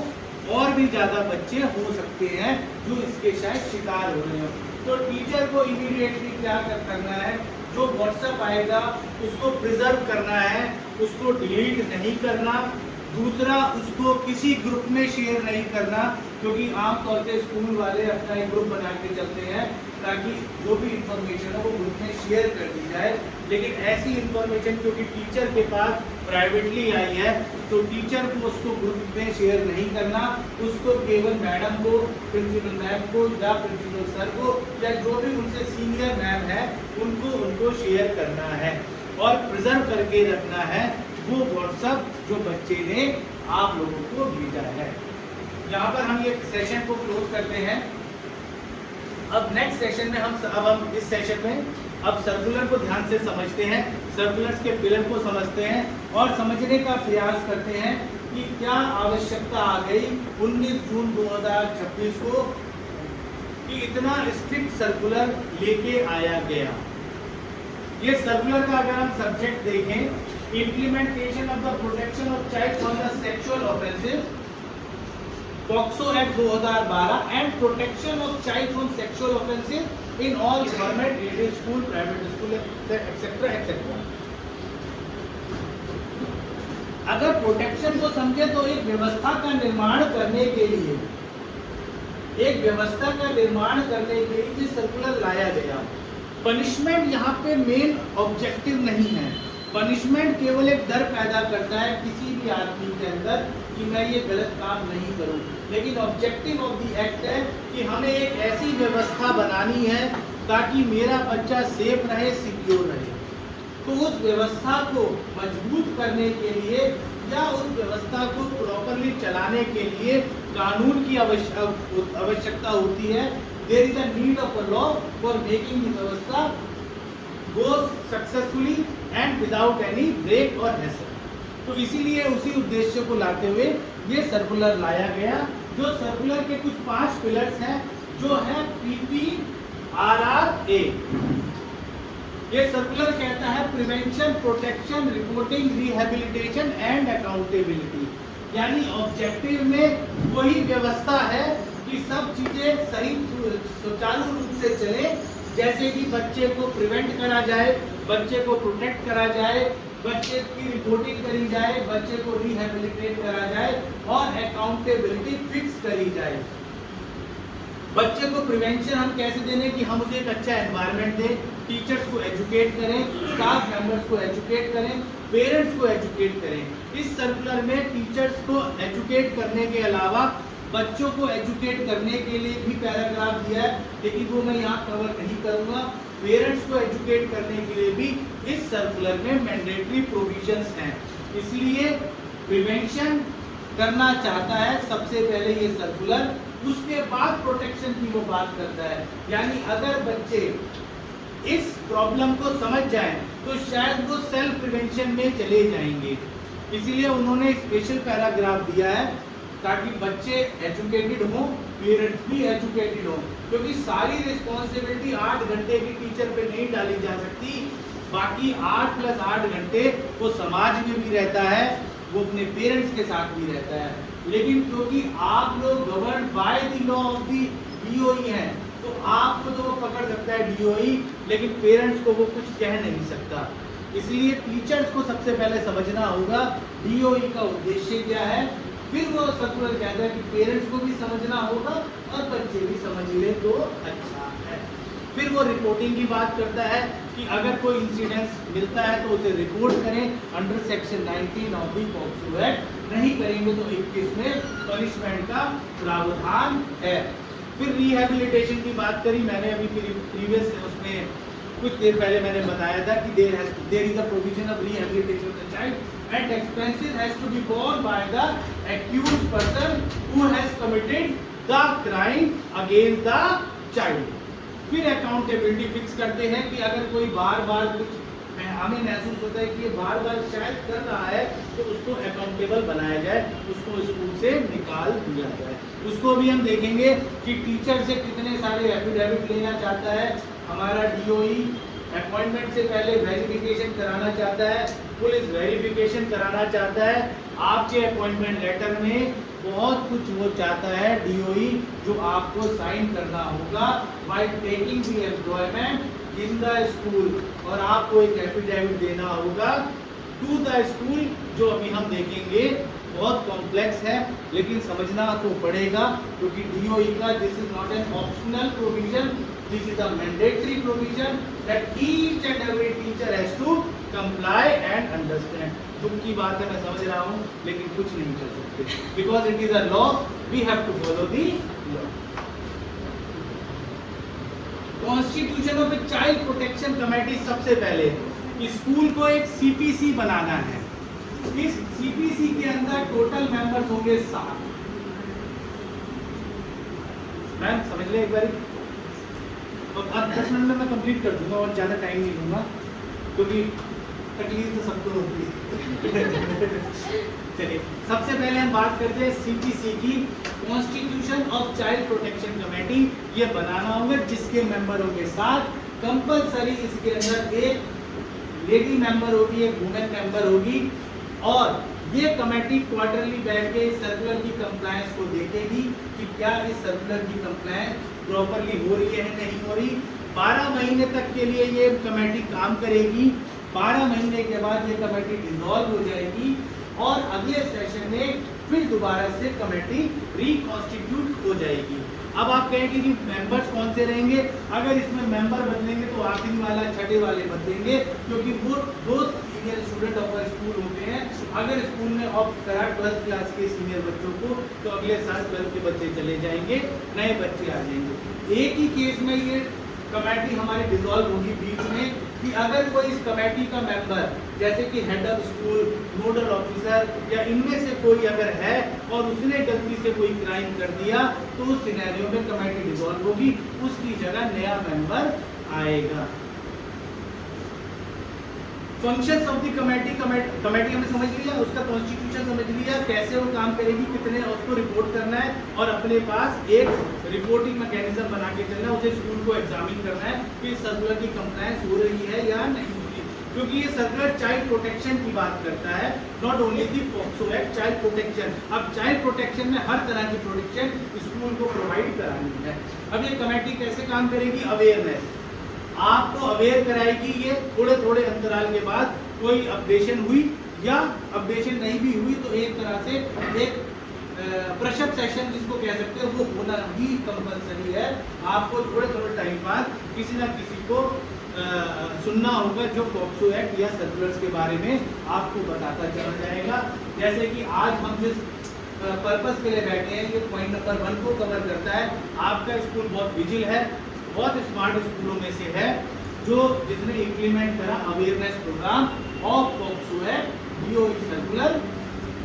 और भी ज़्यादा बच्चे हो सकते हैं जो इसके शायद शिकार हो रहे हो। तो टीचर को इमीडिएटली क्या करना है? जो व्हाट्सएप आएगा उसको प्रिजर्व करना है, उसको डिलीट नहीं करना। दूसरा, उसको किसी ग्रुप में शेयर नहीं करना, क्योंकि आमतौर पे स्कूल वाले अपना एक ग्रुप बना के चलते हैं ताकि जो भी इंफॉर्मेशन है वो ग्रुप में शेयर कर दी जाए। लेकिन ऐसी इंफॉर्मेशन क्योंकि टीचर के पास प्राइवेटली आई है, तो टीचर को उसको ग्रुप में शेयर नहीं करना, उसको केवल मैडम को, प्रिंसिपल मैम को या प्रिंसिपल सर को या जो भी उनसे सीनियर मैम है उनको शेयर करना है और प्रिजर्व करके रखना है वो व्हाट्सएप जो बच्चे ने आप लोगों को भेजा है। यहाँ पर हम ये सेशन को क्लोज करते हैं। अब नेक्स्ट सेशन में हम इस सेशन में अब सर्कुलर को ध्यान से समझते हैं, सर्कुलर्स के पिलर को समझते हैं और समझने का प्रयास करते हैं कि क्या आवश्यकता आ गई 19 जून 2026 को कि इतना स्ट्रिक्ट सर्कुलर लेके आया गया। ये सर्कुलर का अगर हम सब्जेक्ट देखें, implementation of the protection of child from the sexual offences, POCSO act 2012 and protection of child from sexual offences in all government aided school, private school etcetera etcetera. अगर protection को समझे तो एक व्यवस्था का निर्माण करने के लिए, एक व्यवस्था का निर्माण करने के लिए सर्कुलर लाया गया। पनिशमेंट यहाँ पे मेन ऑब्जेक्टिव नहीं है। पनिशमेंट केवल एक डर पैदा करता है किसी भी आदमी के अंदर कि मैं ये गलत काम नहीं करूं, लेकिन ऑब्जेक्टिव ऑफ द एक्ट है कि हमें एक ऐसी व्यवस्था बनानी है ताकि मेरा बच्चा सेफ रहे, सिक्योर रहे। तो उस व्यवस्था को मजबूत करने के लिए या उस व्यवस्था को प्रॉपरली चलाने के लिए कानून की आवश्यकता होती है। There is a need of a law for making the व्यवस्था go successfully and without any break or hassle। तो इसीलिए उसी उद्देश्य को लाते हुए ये सर्कुलर लाया गया, जो सर्कुलर के कुछ 5 पिलर्स हैं, जो है PPRRA। ये सर्कुलर कहता है prevention, protection, reporting, rehabilitation and accountability. यानी ऑब्जेक्टिव में वही व्यवस्था है कि सब चीजें सही सुचारू रूप से चले, जैसे कि बच्चे को प्रिवेंट करा जाए, बच्चे को प्रोटेक्ट करा जाए, बच्चे की रिपोर्टिंग करी जाए, बच्चे को रिहेबिलिटेट करा जाए और अकाउंटेबिलिटी फिक्स करी जाए। बच्चे को प्रिवेंशन हम कैसे देने कि हम उसे एक अच्छा एनवायरनमेंट दें, टीचर्स को एजुकेट करें, स्टाफ मेंबर्स को एजुकेट करें, पेरेंट्स को एजुकेट करें। इस सर्कुलर में टीचर्स को एजुकेट करने के अलावा बच्चों को एजुकेट करने के लिए भी पैराग्राफ दिया है, लेकिन वो मैं यहाँ कवर नहीं करूँगा। पेरेंट्स को एजुकेट करने के लिए भी इस सर्कुलर में मैंडेटरी प्रोविजंस हैं। इसलिए प्रिवेंशन करना चाहता है सबसे पहले ये सर्कुलर, उसके बाद प्रोटेक्शन की वो बात करता है। यानी अगर बच्चे इस प्रॉब्लम को समझ जाएं तो शायद वो सेल्फ प्रिवेंशन में चले जाएंगे। इसीलिए उन्होंने स्पेशल पैराग्राफ दिया है ताकि बच्चे एजुकेटेड हों, पेरेंट्स भी एजुकेटेड हों, क्योंकि सारी रिस्पॉन्सिबिलिटी 8 घंटे की टीचर पे नहीं डाली जा सकती। बाकी 8 + 8 घंटे वो समाज में भी रहता है, वो अपने पेरेंट्स के साथ भी रहता है। लेकिन क्योंकि आप लोग govern by the law of the DOE हैं, तो आपको तो वो पकड़ सकता है DOE, लेकिन पेरेंट्स को वो कुछ कह नहीं सकता। इसलिए टीचर्स को सबसे पहले समझना होगा DOE का उद्देश्य क्या है, फिर वो सर्कुलर कहता है कि पेरेंट्स को भी समझना होगा और बच्चे भी समझ ले तो अच्छा है। फिर वो रिपोर्टिंग की बात करता है कि अगर कोई इंसिडेंस मिलता है तो उसे रिपोर्ट करें under section 19 of the POCSO act, नहीं करेंगे तो 21 में पनिशमेंट का प्रावधान है। फिर रिहेबिलिटेशन की बात करी मैंने अभी प्रीवियस उसमें कुछ देर पहले मैंने बताया था कि there is a provision of rehabilitation of the child and expenses has to be borne by the accused person who has committed the crime against the child। फिर अकाउंटेबिलिटी फिक्स करते हैं कि अगर कोई बार बार कुछ हमें महसूस होता है कि ये बार बार शायद कर रहा है तो उसको अकाउंटेबल बनाया जाए, उसको स्कूल से निकाल दिया जाए। उसको भी हम देखेंगे कि टीचर से कितने सारे एफिडेविट लेना चाहता है। हमारा DOE अपॉइंटमेंट से पहले वेरिफिकेशन कराना चाहता है, पुलिस वेरिफिकेशन कराना चाहता है। आपके अपॉइंटमेंट लेटर में बहुत कुछ वो चाहता है DOE, जो आपको साइन करना होगा by taking the employment in the school, और आपको एक एफिडेविट देना होगा टू द स्कूल, जो अभी हम देखेंगे बहुत कॉम्प्लेक्स है, लेकिन समझना तो पड़ेगा क्योंकि DOE का this is not an optional provision, this is a mandatory provision that each and every teacher has to comply and understand। दुख की बात है, मैं समझ रहा हूँ, लेकिन कुछ नहीं कर सकते because it is a law, we have to follow the law। Constitution of a child protection committee, सबसे पहले स्कूल को एक CPC बनाना है। इस CPC के अंदर टोटल मेंबर्स होंगे 7। मैम समझ ले एक बार, अब 10 मिनट में मैं कंप्लीट कर दूंगा और ज़्यादा टाइम नहीं लूँगा, क्योंकि तकलीफ तो सबको होती है। चलिए सबसे पहले हम बात करते हैं सीपीसी की, constitution of child protection committee. ये बनाना होगा जिसके मेंबरों के साथ कंपलसरी इसके अंदर एक लेडी मेंबर होगी, एक वुमेन मेंबर होगी, और ये कमेटी क्वार्टरली बैठ के इस सर्कुलर की कंप्लायंस को देखेगी कि क्या इस सर्कुलर की कंप्लायंस प्रॉपरली हो रही है नहीं हो रही। 12 महीने तक के लिए ये कमेटी काम करेगी। 12 महीने के बाद ये कमेटी डिसॉल्व हो जाएगी और अगले सेशन में फिर दोबारा से कमेटी रिकॉन्स्टिट्यूट हो जाएगी। अब आप कहेंगे कि मेंबर्स कौन से रहेंगे? अगर इसमें मेंबर बदलेंगे तो आखिरी वाला छठे वाले बदलेंगे, क्योंकि वो दो सीनियर स्टूडेंट ऑफ स्कूल होते हैं। अगर स्कूल में ऑप्ट करा 12th क्लास के सीनियर बच्चों को, तो अगले साल 12th के बच्चे चले जाएंगे, नए बच्चे आ जाएंगे। एक ही केस में ये कमेटी हमारी डिसॉल्व होगी बीच में, कि अगर कोई इस कमेटी का मेंबर जैसे कि head of school, nodal officer या इनमें से कोई अगर है और उसने गलती से कोई क्राइम कर दिया, तो उस सिनेरियो में कमेटी डिसॉल्व होगी, उसकी जगह नया मेंबर आएगा। फंक्शंस ऑफ द कमेटी हमने समझ लिया, उसका कॉन्स्टिट्यूशन समझ लिया, कैसे वो काम करेगी, कितने उसको रिपोर्ट करना है, और अपने पास एक रिपोर्टिंग मैकेनिज्म बना के चलना है। उसे स्कूल को एग्जामिन करना है कि सर्कुलर की कंप्लायंस हो रही है या नहीं हो रही, क्योंकि ये सर्कुलर चाइल्ड प्रोटेक्शन की बात करता है, not only the POCSO act, child protection. अब चाइल्ड प्रोटेक्शन में हर तरह की प्रोटेक्शन स्कूल को प्रोवाइड करानी है। अब ये कमेटी कैसे काम करेगी? अवेयरनेस, आपको अवेयर कराएगी। ये थोड़े थोड़े अंतराल के बाद कोई अपडेशन हुई या अपडेशन नहीं भी हुई तो एक तरह से एक प्रशप सेशन जिसको कह सकते हैं वो होना ही कंपलसरी है। आपको थोड़े थोड़े टाइम बाद किसी ना किसी को सुनना होगा जो पॉक्सो एक्ट या सर्कुलर्स के बारे में आपको बताता चला जाएगा। जैसे कि आज हम जिस पर्पस के लिए बैठे हैं, ये पॉइंट नंबर 1 को कवर करता है। आपका स्कूल बहुत विजिल है, बहुत स्मार्ट स्कूलों में से है जो जिसने इम्प्लीमेंट करा awareness programme of POCSO act DOE circular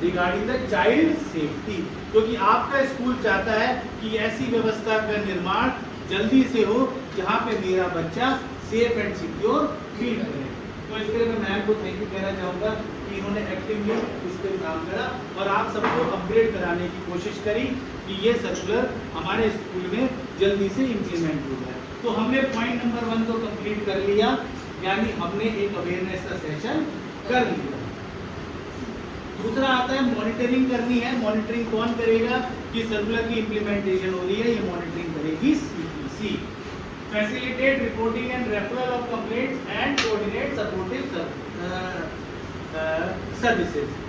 regarding the child safety, क्योंकि आपका स्कूल चाहता है कि ऐसी व्यवस्था का निर्माण जल्दी से हो जहां पे मेरा बच्चा सेफ एंड सिक्योर फील करे। तो इसके लिए मैं मैम को थैंक यू कहना चाहूँगा कि इन्होंने एक्टिवली इस पर काम करा और आप सबको अपग्रेड कराने की कोशिश करी कि ये सर्कुलर हमारे स्कूल में जल्दी से इम्प्लीमेंट हो जाए। तो हमने पॉइंट नंबर 1 को कंप्लीट कर लिया, यानी हमने एक अवेयरनेस का सेशन कर लिया। दूसरा आता है मॉनिटरिंग करनी है। मॉनिटरिंग कौन करेगा कि सर्कुलर की इम्प्लीमेंटेशन हो रही है? ये मॉनिटरिंग करेगी CPC। Facilitate reporting and referral of complaints and coordinate supportive services.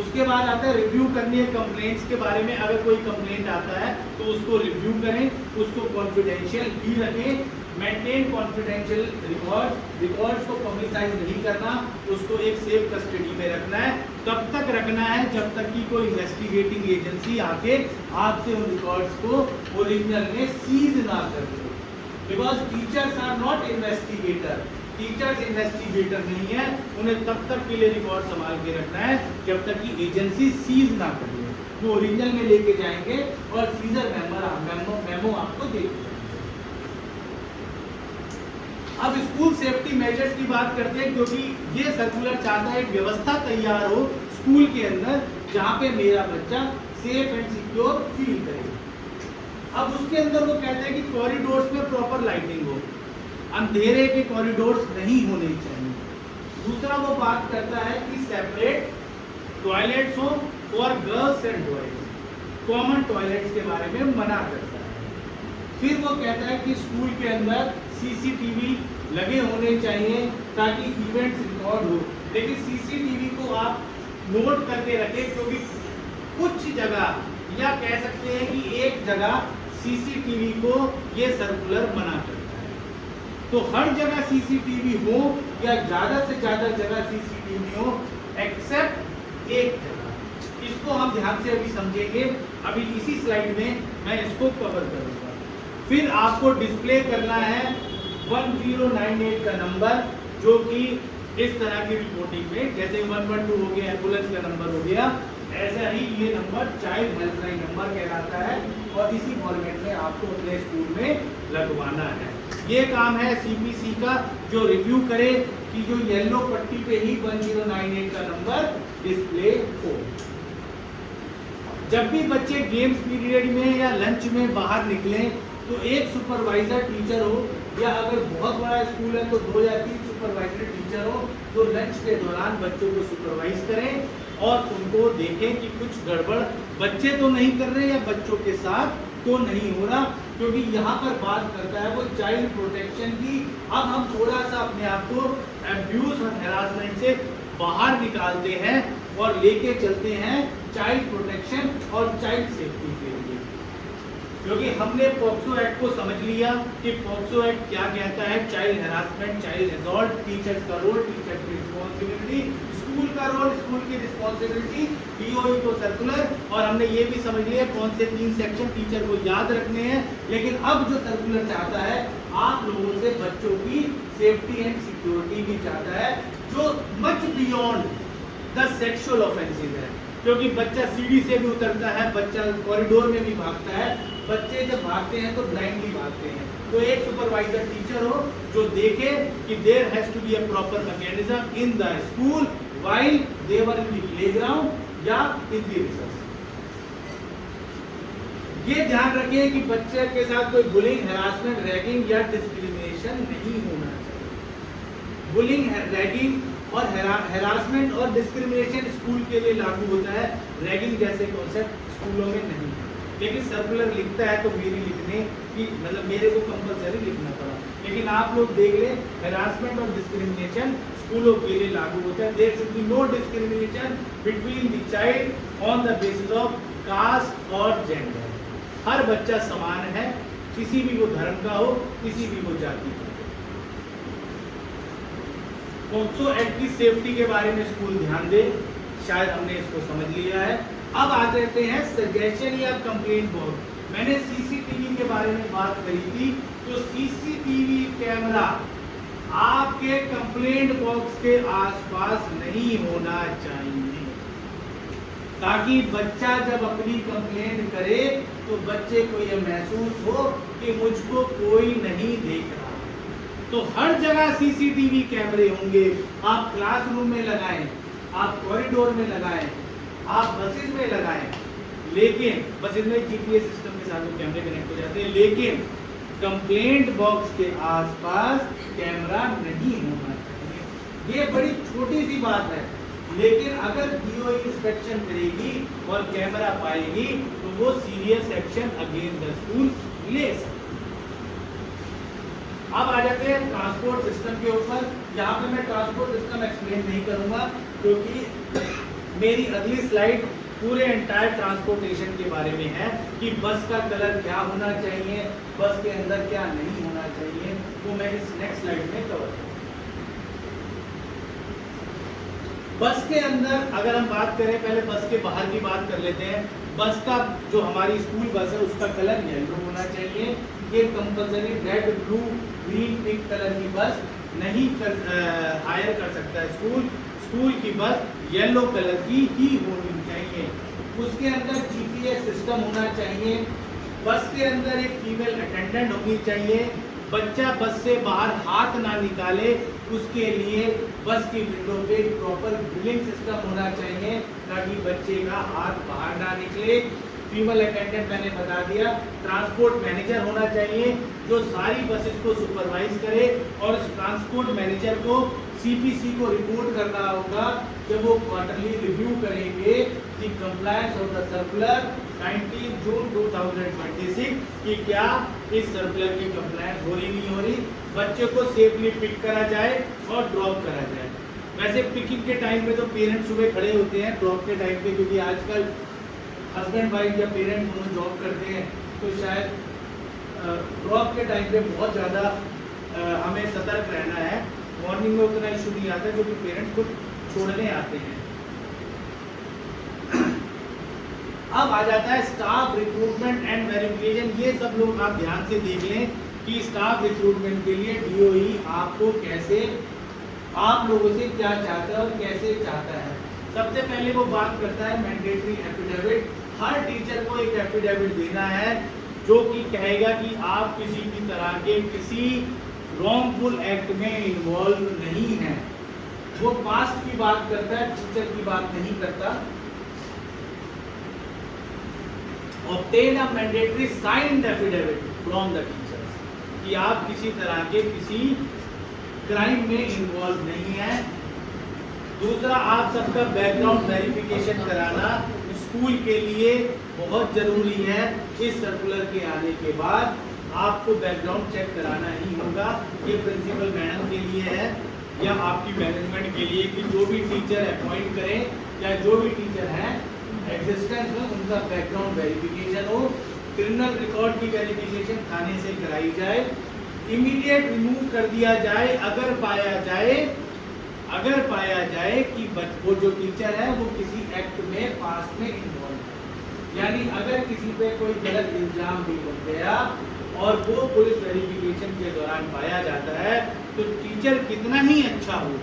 उसके बाद आता है रिव्यू करनी है कंप्लेंट्स के बारे में। अगर कोई कंप्लेंट आता है तो उसको रिव्यू करें, उसको कॉन्फिडेंशियल भी रखें, मेंटेन कॉन्फिडेंशियल रिकॉर्ड्स को पब्लिसाइज नहीं करना, उसको एक सेफ कस्टडी में रखना है। तब तक रखना है जब तक कि कोई इन्वेस्टिगेटिंग एजेंसी आके आपसे उन रिकॉर्ड्स को ओरिजिनल में सीज ना कर दे। Because teachers are not investigator, teachers investigator नहीं है, उन्हें तब तक के लिए रिकॉर्ड संभाल के रखना है जब तक कि एजेंसी सीज ना कर ले। वो ओरिजिनल में लेके जाएंगे और सीजर मेमो आपको देंगे। अब स्कूल सेफ्टी मेजर्स की बात करते हैं, क्योंकि ये सर्कुलर चाहता है एक व्यवस्था तैयार हो स्कूल के अंदर जहाँ पे मेरा बच्चा सेफ एंड सिक्योर फील करे। अब उसके अंदर वो कहते हैं कि कॉरिडोर्स में प्रॉपर लाइटिंग हो, अंधेरे के कॉरिडोर्स नहीं होने चाहिए। दूसरा वो बात करता है कि सेपरेट टॉयलेट्स हो for girls and boys, common toilets के बारे में मना करता है। फिर वो कहता है कि स्कूल के अंदर CCTV लगे होने चाहिए ताकि इवेंट्स रिकॉर्ड हो। लेकिन CCTV को आप नोट करके रखें, क्योंकि कुछ जगह या कह सकते हैं कि एक जगह CCTV को ये सर्कुलर मना करता है। तो हर जगह CCTV हो या ज़्यादा से ज़्यादा जगह CCTV हो एक्सेप्ट एक जगह। इसको हम ध्यान से अभी समझेंगे, अभी इसी स्लाइड में मैं इसको कवर करूँगा। फिर आपको डिस्प्ले करना है 1098 का नंबर, जो कि इस तरह की रिपोर्टिंग में जैसे 112 हो गया, एम्बुलेंस का नंबर हो गया, ऐसा ही ये नंबर चाइल्ड हेल्पलाइन नंबर कहलाता है और इसी फॉर्मेट में आपको अपने स्कूल में लगवाना है। ये काम है CPC का, जो रिव्यू करे कि जो येलो पट्टी पे ही 1098 का नंबर डिस्प्ले हो। जब भी बच्चे गेम्स पीरियड में या लंच में बाहर निकलें तो एक सुपरवाइजर टीचर हो, या अगर बहुत बड़ा स्कूल है तो 2 या 3 सुपरवाइजर टीचर हो जो लंच के दौरान बच्चों को सुपरवाइज करें और उनको देखें कि कुछ गड़बड़ बच्चे तो नहीं कर रहे या बच्चों के साथ तो नहीं हो रहा, क्योंकि यहाँ पर बात करता है वो चाइल्ड प्रोटेक्शन की। अब हम थोड़ा सा अपने आप को अब्यूज और हैरासमेंट से बाहर निकालते हैं और लेके चलते हैं चाइल्ड प्रोटेक्शन और चाइल्ड सेफ्टी के लिए, क्योंकि हमने पॉक्सो एक्ट को समझ लिया कि पॉक्सो एक्ट क्या कहता है। Child harassment, child assault, teachers का रोल, टीचर की रिस्पॉन्सिबिलिटी, स्कूल का रोल, स्कूल की रिस्पॉन्सिबिलिटी, डीओई को सर्कुलर, और हमने ये भी समझ लिया कौन से 3 सेक्शन टीचर को याद रखने हैं। लेकिन अब जो सर्कुलर चाहता है आप लोगों से बच्चों की सेफ्टी एंड सिक्योरिटी भी चाहता है, जो much beyond the sexual offences है, क्योंकि बच्चा सीढ़ी से भी उतरता है, बच्चा कॉरिडोर में भी भागता है। बच्चे जब भागते हैं तो ब्लाइंडली भागते हैं, तो एक सुपरवाइजर टीचर हो जो देखे कि there has to be a proper mechanism in the school while they were in the playground या इन द रिसर्च। ये ध्यान रखिए कि बच्चे के साथ कोई बुलिंग, हैरासमेंट, रैगिंग या डिस्क्रिमिनेशन नहीं होना चाहिए। बुलिंग, रैगिंग और हैरासमेंट और डिस्क्रिमिनेशन स्कूल के लिए लागू होता है, रैगिंग जैसे कॉन्सेप्ट स्कूलों में नहीं है। लेकिन सर्कुलर लिखता है तो मेरी लिखने की मतलब मेरे को कंपलसरी लिखना पड़ा, लेकिन आप लोग देख लें हैरासमेंट और डिस्क्रिमिनेशन स्कूलों के लिए लागू होता है। There should be no discrimination between the child on the basis of caste और जेंडर। हर बच्चा समान है, किसी भी वो धर्म का हो, किसी भी वो जाति का हो। पॉक्सो एक्ट की सेफ्टी के बारे में स्कूल ध्यान दे, शायद हमने इसको समझ लिया है। अब आ जाते हैं सजेशन या कंप्लेंट बॉक्स। मैंने सीसीटीवी के बारे में बात करी थी, तो सीसीटीवी कैमरा आपके कंप्लेंट बॉक्स के आसपास नहीं होना चाहिए, ताकि बच्चा जब अपनी कंप्लेंट करे तो बच्चे को यह महसूस हो कि मुझको कोई नहीं देख रहा। तो हर जगह सीसीटीवी कैमरे होंगे। आप क्लासरूम में लगाएं, आप कॉरिडोर में लगाएं, आप बसेस में लगाएं, लेकिन बसेस में जीपीएस सिस्टम के साथ कैमरे कनेक्ट हो जाते हैं, लेकिन कंप्लेंट बॉक्स के आसपास कैमरा नहीं होना चाहिए। ये बड़ी छोटी सी बात है, लेकिन अगर डीओई इंस्पेक्शन करेगी और कैमरा पाएगी तो वो serious action against the school ले सकती। अब आ जाते हैं ट्रांसपोर्ट सिस्टम के ऊपर। यहाँ पे मैं ट्रांसपोर्ट सिस्टम एक्सप्लेन नहीं करूँगा, क्योंकि मेरी अगली स्लाइड पूरे एंटायर ट्रांसपोर्टेशन के बारे में है कि बस का कलर क्या होना चाहिए, बस के अंदर क्या नहीं होना चाहिए, वो मैं इस नेक्स्ट स्लाइड में कवर करूँगा। बस के अंदर अगर हम बात करें, पहले बस के बाहर की बात कर लेते हैं। बस का जो हमारी स्कूल बस है उसका कलर येलो होना चाहिए। ये compulsory red, blue, green, pink colour की बस नहीं हायर कर सकता है स्कूल की बस येलो कलर की ही होनी चाहिए। उसके अंदर जीपीएस सिस्टम होना चाहिए। बस के अंदर एक फीमेल अटेंडेंट होनी चाहिए। बच्चा बस से बाहर हाथ ना निकाले, उसके लिए बस की विंडो पे प्रॉपर ग्रिलिंग सिस्टम होना चाहिए ताकि बच्चे का हाथ बाहर ना निकले। फीमेल अटेंडेंट मैंने बता दिया। ट्रांसपोर्ट मैनेजर होना चाहिए जो सारी बसेस को सुपरवाइज करे, और उस ट्रांसपोर्ट मैनेजर को सीपीसी को रिपोर्ट करना होगा जब वो क्वार्टरली रिव्यू करेंगे कि compliance of the circular 19 June 2026 कि क्या इस सर्कुलर की कंप्लायंस हो रही नहीं हो रही, बच्चे को सेफली पिक करा जाए और ड्रॉप करा जाए। वैसे पिकिंग के टाइम पे तो पेरेंट्स सुबह खड़े होते हैं, ड्रॉप के टाइम पे क्योंकि आजकल हस्बैंड वाइफ या पेरेंट दोनों जॉब करते हैं, तो शायद ड्रॉप के टाइम पे बहुत ज़्यादा हमें सतर्क रहना है। मॉर्निंग में उतना इशू नहीं आता क्योंकि पेरेंट्स को छोड़ने आते हैं। अब आ जाता है स्टाफ रिक्रूटमेंट एंड वेरिफिकेशन। ये सब लोग आप ध्यान से देख लें कि स्टाफ रिक्रूटमेंट के लिए डीओई आपको कैसे, आप लोगों से क्या चाहता है और कैसे चाहता है। सबसे पहले वो बात करता है मैंडेटरी एफिडेविट। हर टीचर को एक एफिडेविट देना है जो कि कहेगा कि आप किसी भी तरह के किसी रॉन्गफुल एक्ट में इन्वॉल्व नहीं है। वो पास्ट की बात करता है, फ्यूचर की बात नहीं करता। Obtain a mandatory signed affidavit from the teachers कि आप किसी तरह के किसी क्राइम में इन्वॉल्व नहीं है। दूसरा, आप सबका बैकग्राउंड वेरिफिकेशन कराना स्कूल के लिए बहुत जरूरी है। इस सर्कुलर के आने के बाद आपको बैकग्राउंड चेक कराना ही होगा। ये प्रिंसिपल मैडम के लिए है या आपकी मैनेजमेंट के लिए कि जो भी टीचर अपॉइंट करें या जो भी टीचर हैं एग्जिस्टेंस में, उनका बैकग्राउंड वेरिफिकेशन हो। क्रिमिनल रिकॉर्ड की वेरिफिकेशन थाने से कराई जाए। इमीडिएट रिमूव कर दिया जाए अगर पाया जाए कि वो जो टीचर है वो किसी एक्ट में पास्ट में इन्वॉल्व है। यानी अगर किसी पे कोई गलत इल्जाम भी लग गया और वो पुलिस वेरिफिकेशन के दौरान पाया जाता है, तो टीचर कितना ही अच्छा हो,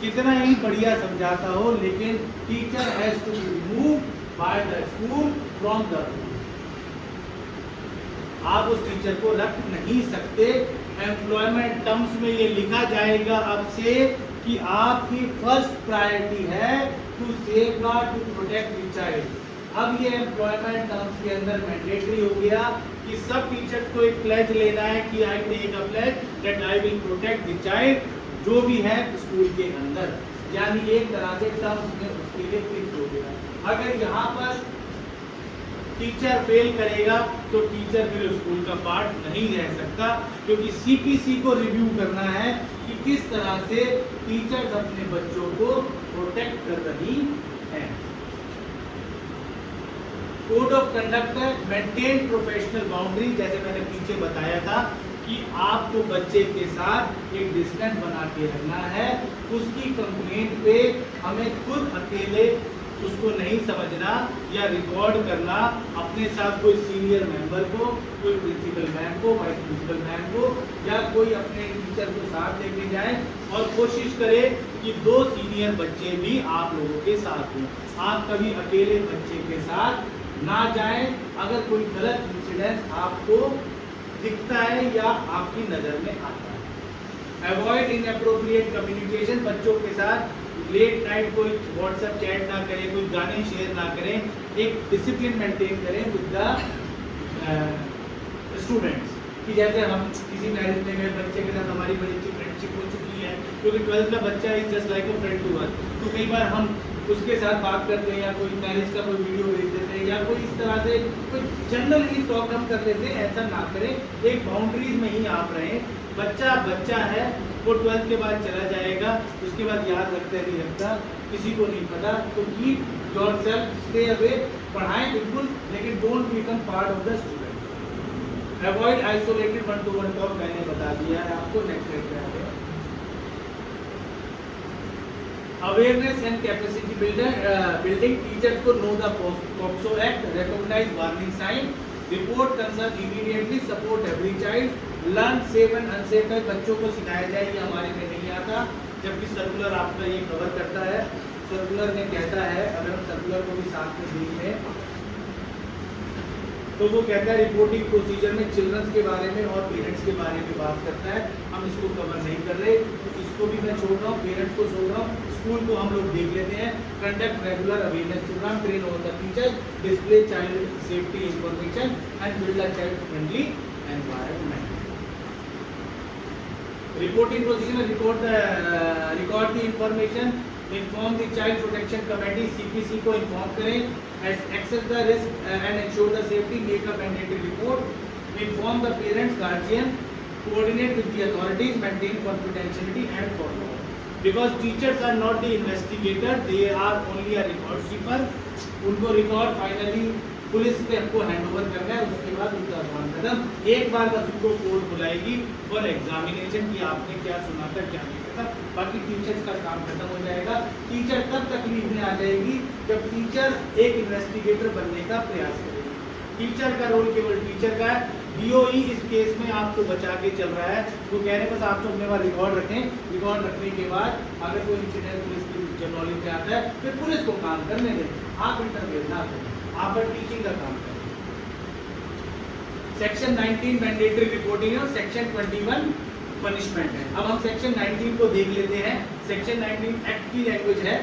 कितना ही बढ़िया समझाता हो, लेकिन teacher has to be remove by the school from the room. आप उस टीचर को रख नहीं सकते। एम्प्लॉयमेंट टर्म्स में ये लिखा जाएगा अब से कि आपकी फर्स्ट प्रायोरिटी है to safeguard, to protect the child. अब ये एम्प्लॉयमेंट टर्म्स के अंदर मैंडेटरी हो गया कि सब टीचर्स को एक प्लेज लेना है कि I take a pledge that I will protect the child, जो भी है स्कूल के अंदर। यानी एक तरह से टर्म्स में उसके लिए फिक्स हो गया। अगर यहाँ पर टीचर फेल करेगा तो टीचर फिर स्कूल का पार्ट नहीं रह सकता, क्योंकि सीपीसी को रिव्यू करना है कि किस तरह से टीचर्स अपने बच्चों को प्रोटेक्ट कर रही हैं। कोड ऑफ कंडक्ट है मेंटेन प्रोफेशनल बाउंड्री। जैसे मैंने पीछे बताया था कि आपको बच्चे के साथ एक डिस्टेंस बना के रखना है। उसकी कंप्लेंट पे हमें खुद अकेले उसको नहीं समझना या रिकॉर्ड करना, अपने साथ कोई सीनियर मेंबर को, कोई प्रिंसिपल मैम को, वाइस प्रिंसिपल मैम को या कोई अपने टीचर को साथ लेके जाएं और कोशिश करें कि 2 सीनियर बच्चे भी आप लोगों के साथ हों। आप कभी अकेले बच्चे के साथ ना जाएं। अगर कोई गलत इंसिडेंट आपको दिखता है या आपकी नज़र में आता है। Avoid inappropriate communication. बच्चों के साथ लेट नाइट कोई व्हाट्सएप चैट ना करें, कोई गाने शेयर ना करें। एक डिसिप्लिन मेंटेन करें विद द स्टूडेंट्स कि जैसे हम किसी मैरिज में गए, बच्चे के साथ हमारी बड़ी अच्छी फ्रेंडशिप हो चुकी है, क्योंकि 12th का बच्चा is just like a friend to us. तो कई बार हम उसके साथ बात करते हैं या कोई मैरिज का कोई वीडियो भेज देते हैं या कोई इस तरह से कोई जनरली टॉक हम कर लेते हैं। ऐसा ना करें, एक बाउंड्रीज में ही आप रहें। बच्चा बच्चा है, वो 12th के बाद चला जाएगा, उसके बाद याद रखता नहीं रखता किसी को नहीं पता। तो कीप योरसेल्फ, स्टे अवे। पढ़ाएं बिल्कुल, लेकिन don't become part of the student. Avoid isolated 1-to-1 talk, मैंने बता दिया है आपको। नेक्स्ट लेक्चर आ गया। Awareness and capacity building. Teachers को know the POCSO act, recognise warning sign, report concern immediately, support every child, learn safe and unsafe. बच्चों को सिखाया जाए, ये हमारे में नहीं आता, जबकि सर्कुलर आपका ये कवर करता है। सर्कुलर में कहता है, अगर हम सर्कुलर को भी साथ में देख लें तो वो कहता है रिपोर्टिंग प्रोसीजर में चिल्ड्रंस के बारे में और पेरेंट्स के बारे में बात करता है। हम इसको कवर नहीं कर रहे, तो इसको भी मैं छोड़ रहा हूँ, पेरेंट्स को छोड़ रहा हूँ। स्कूल को हम लोग देख लेते हैं। Conduct regular awareness programme, train on the teacher, display child safety information and build a child friendly environment. Reporting procedure में record the information, inform the child protection committee, CPC को इन्फॉर्म करें, access the risk and ensure the safety, make a mandatory report, inform the parents guardian, coordinate with the authorities, maintain confidentiality and follow. Because teachers are not the investigator, they are only a record keeper. उनको record finally police पे हमको hand over करना है, उसके बाद उनका काम खत्म। एक बार बस उनको कोर्ट बुलाएगी फॉर एग्जामिनेशन कि आपने क्या सुना था, क्या नहीं था। बाकी टीचर्स का काम खत्म हो जाएगा। टीचर तब तकलीफ में आ जाएगी जब टीचर एक इन्वेस्टिगेटर बनने का प्रयास करेगी। टीचर का रोल केवल टीचर का है। डीओई इस केस में आपको बचा के चल रहा है, वो कह रहे हैं बस आप तो अपने पास रिकॉर्ड रखें। रिकॉर्ड रखने के बाद अगर कोई इंसिडेंट पुलिस की नॉलेज में आता है, फिर पुलिस को काम करने दें, आप इंटरफेयर ना करें, आप पर टीचिंग का काम करें। सेक्शन 19 मैंडेटरी रिपोर्टिंग है और सेक्शन 21 पनिशमेंट है। अब हम सेक्शन 19 को देख लेते हैं। सेक्शन 19 एक्ट की लैंग्वेज है,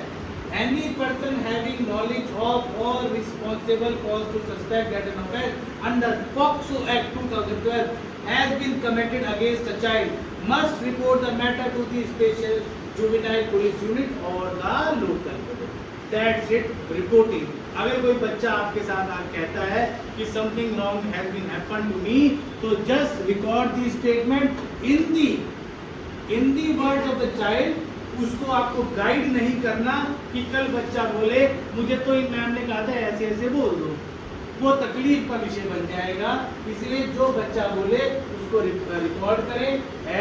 any person having knowledge of और responsible cause to suspect that an offence under POCSO act 2012 has been committed against a child must report the matter to the special juvenile police unit और the local police. That's it, reporting. अगर कोई बच्चा आपके साथ कहता है कि something wrong has been happen to me, तो just record the statement in the words of the child. उसको आपको गाइड नहीं करना कि कल बच्चा बोले मुझे तो इन मैम ने कहा था ऐसे ऐसे बोल दो, वो तकलीफ का विषय बन जाएगा। इसलिए जो बच्चा बोले उसको रिकॉर्ड करें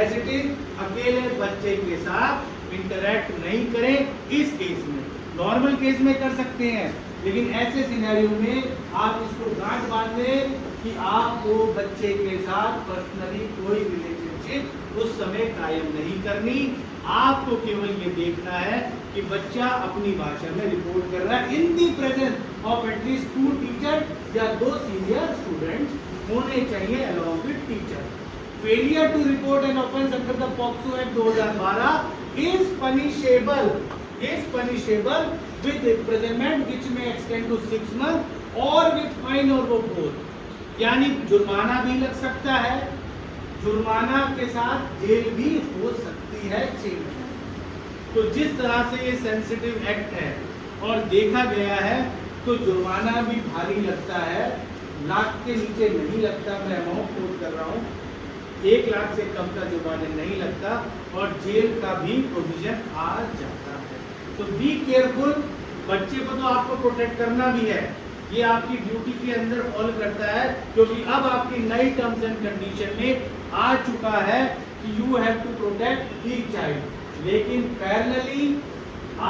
एज इट इज। अकेले बच्चे के साथ इंटरैक्ट नहीं करें। इस केस में नॉर्मल केस में कर सकते हैं, लेकिन ऐसे सिनेरियो में आप इसको गांठ बांध दें कि आपको बच्चे के साथ पर्सनली कोई रिलेशनशिप उस समय कायम नहीं करनी। आपको केवल ये देखना है कि बच्चा अपनी भाषा में रिपोर्ट कर रहा है in the presence of at least 2 teacher या 2 सीनियर स्टूडेंट्स होने चाहिए along with teacher. Failure to report an offence under the POCSO act 2012 is punishable with imprisonment which may extend to 6 months or with fine or both। यानी जुर्माना भी लग सकता है, जुर्माना के साथ जेल भी हो सकती है 6 महीने। तो जिस तरह से ये सेंसिटिव एक्ट है और देखा गया है, तो जुर्माना भी भारी लगता है, लाख के नीचे नहीं लगता। मैं अमाउंट कोट कर रहा हूँ, 1 लाख से कम का जुर्माना नहीं लगता और जेल का भी प्रोविजन आ जाता है। तो बी केयरफुल। बच्चे को तो आपको प्रोटेक्ट करना भी है, ये आपकी ड्यूटी के अंदर फॉलो करता है, क्योंकि अब आपकी नई टर्म्स एंड कंडीशन में आ चुका है कि you have to protect the child. लेकिन पैरेलली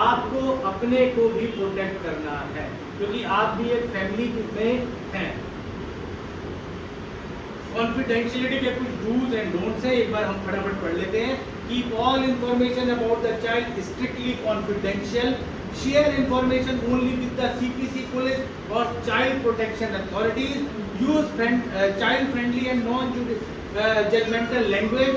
आपको अपने को भी प्रोटेक्ट करना है, क्योंकि आप भी एक फैमिली में हैं। कॉन्फिडेंशियलिटी के कुछ डूज एंड डोंट्स है, एक बार हम फटाफट पढ़ लेते हैं। Keep all information about the child strictly confidential. Share information only with the CPC police और child protection authorities. Use child friendly and non judgemental language.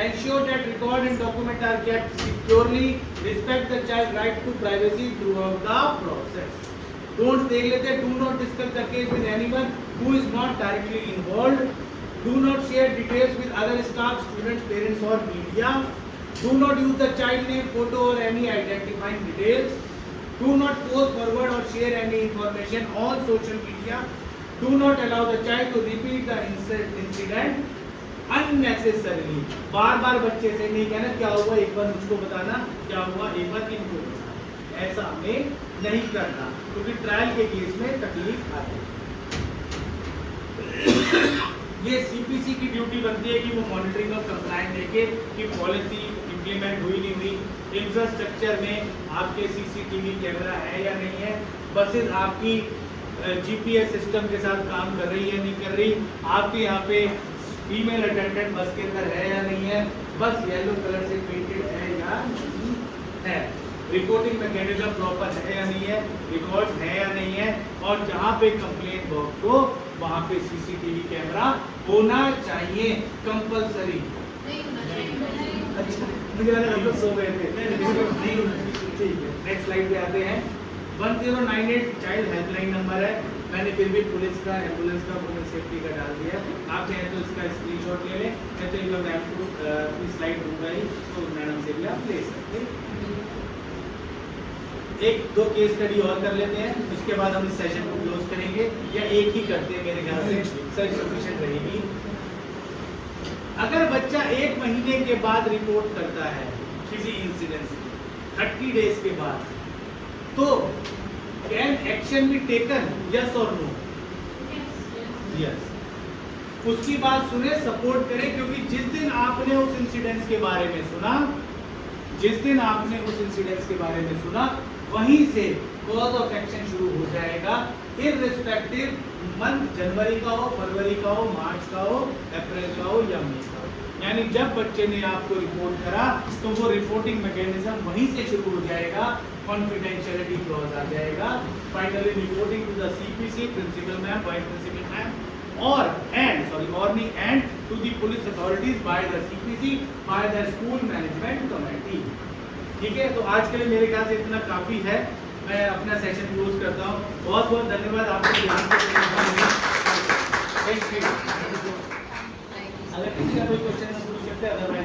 Ensure that record and document are kept securely. Respect the child right to privacy throughout the process. Don't देख लेते हैं। Do not discuss the case with anyone who is not directly involved. Do not share details with other staff, students, parents or media. Do not use the child name, photo or any identifying details. Do not post, forward or share any information on social media. Do not allow the child to repeat the incident unnecessarily। बार बार बच्चे से नहीं कहना क्या हुआ एक बार मुझको बताना, क्या हुआ एक बार इनको बताना, ऐसा हमें नहीं करना, क्योंकि ट्रायल के केस में तकलीफ आती है। ये CPC की ड्यूटी बनती है कि वो मॉनिटरिंग और कंप्लायंस देखे कि पॉलिसी इंप्लीमेंट हुई नहीं हुई, इंफ्रास्ट्रक्चर में आपके CCTV कैमरा है या नहीं है, बसेज आपकी GPS सिस्टम के साथ काम कर रही है नहीं कर रही, आपके यहाँ पे फीमेल अटेंडेंट बस के अंदर है या नहीं है, बस येलो कलर से पेंटेड है या नहीं है, रिपोर्टिंग मैकेनिज्म प्रॉपर है या नहीं है, रिकॉर्ड्स है या नहीं है, और जहाँ पे कंप्लेंट बॉक्स हो वहाँ पे CCTV कैमरा होना चाहिए कंपलसरी। अच्छा, मुझे लगा हम लोग सो गए थे। नहीं होना चाहिए। ठीक है, नेक्स्ट स्लाइड पे आते हैं। 1098 चाइल्ड हेल्पलाइन नंबर है। मैंने फिर भी पुलिस का, एम्बुलेंस का, वुमेन सेफ्टी का डाल दिया। आप चाहें तो इसका स्क्रीनशॉट ले लें, मैं तो एक मैम को स्लाइड दूंगा ही, तो मैडम से भी आप ले सकते हैं। 1-2 केस स्टडी और कर लेते हैं, उसके बाद हम इस सेशन को क्लोज करेंगे, या एक ही करते हैं, मेरे ख्याल से सफिशिएंट रहेगी। अगर बच्चा 1 महीने के बाद रिपोर्ट करता है किसी इंसिडेंट 30 डेज के बाद, तो can action be taken, yes और नो? यस। उसकी बात सुने, सपोर्ट करें, क्योंकि जिस दिन आपने उस इंसिडेंट्स के बारे में सुना, वहीं से कॉज ऑफ एक्शन शुरू हो जाएगा, इररिस्पेक्टिव मंथ, जनवरी का हो, फरवरी का हो, मार्च का हो, अप्रैल का हो या मई का हो। यानी जब बच्चे ने आपको रिपोर्ट करा तो वो रिपोर्टिंग मैकेनिज्म वहीं से शुरू हो जाएगा, कॉन्फिडेंशियलिटी क्लॉज आ जाएगा। Finally reporting to the CPC, principal ma'am, vice principal ma'am, और to the police authorities by the CPC by the school management committee. ठीक है, तो आज के लिए मेरे ख्याल से इतना काफी है। मैं अपना सेशन क्लोज करता हूँ। बहुत बहुत धन्यवाद आपको ध्यान से सुनने के लिए। अगर किसी का कोई क्वेश्चन है पूछ सकते हैं, अदरवाइज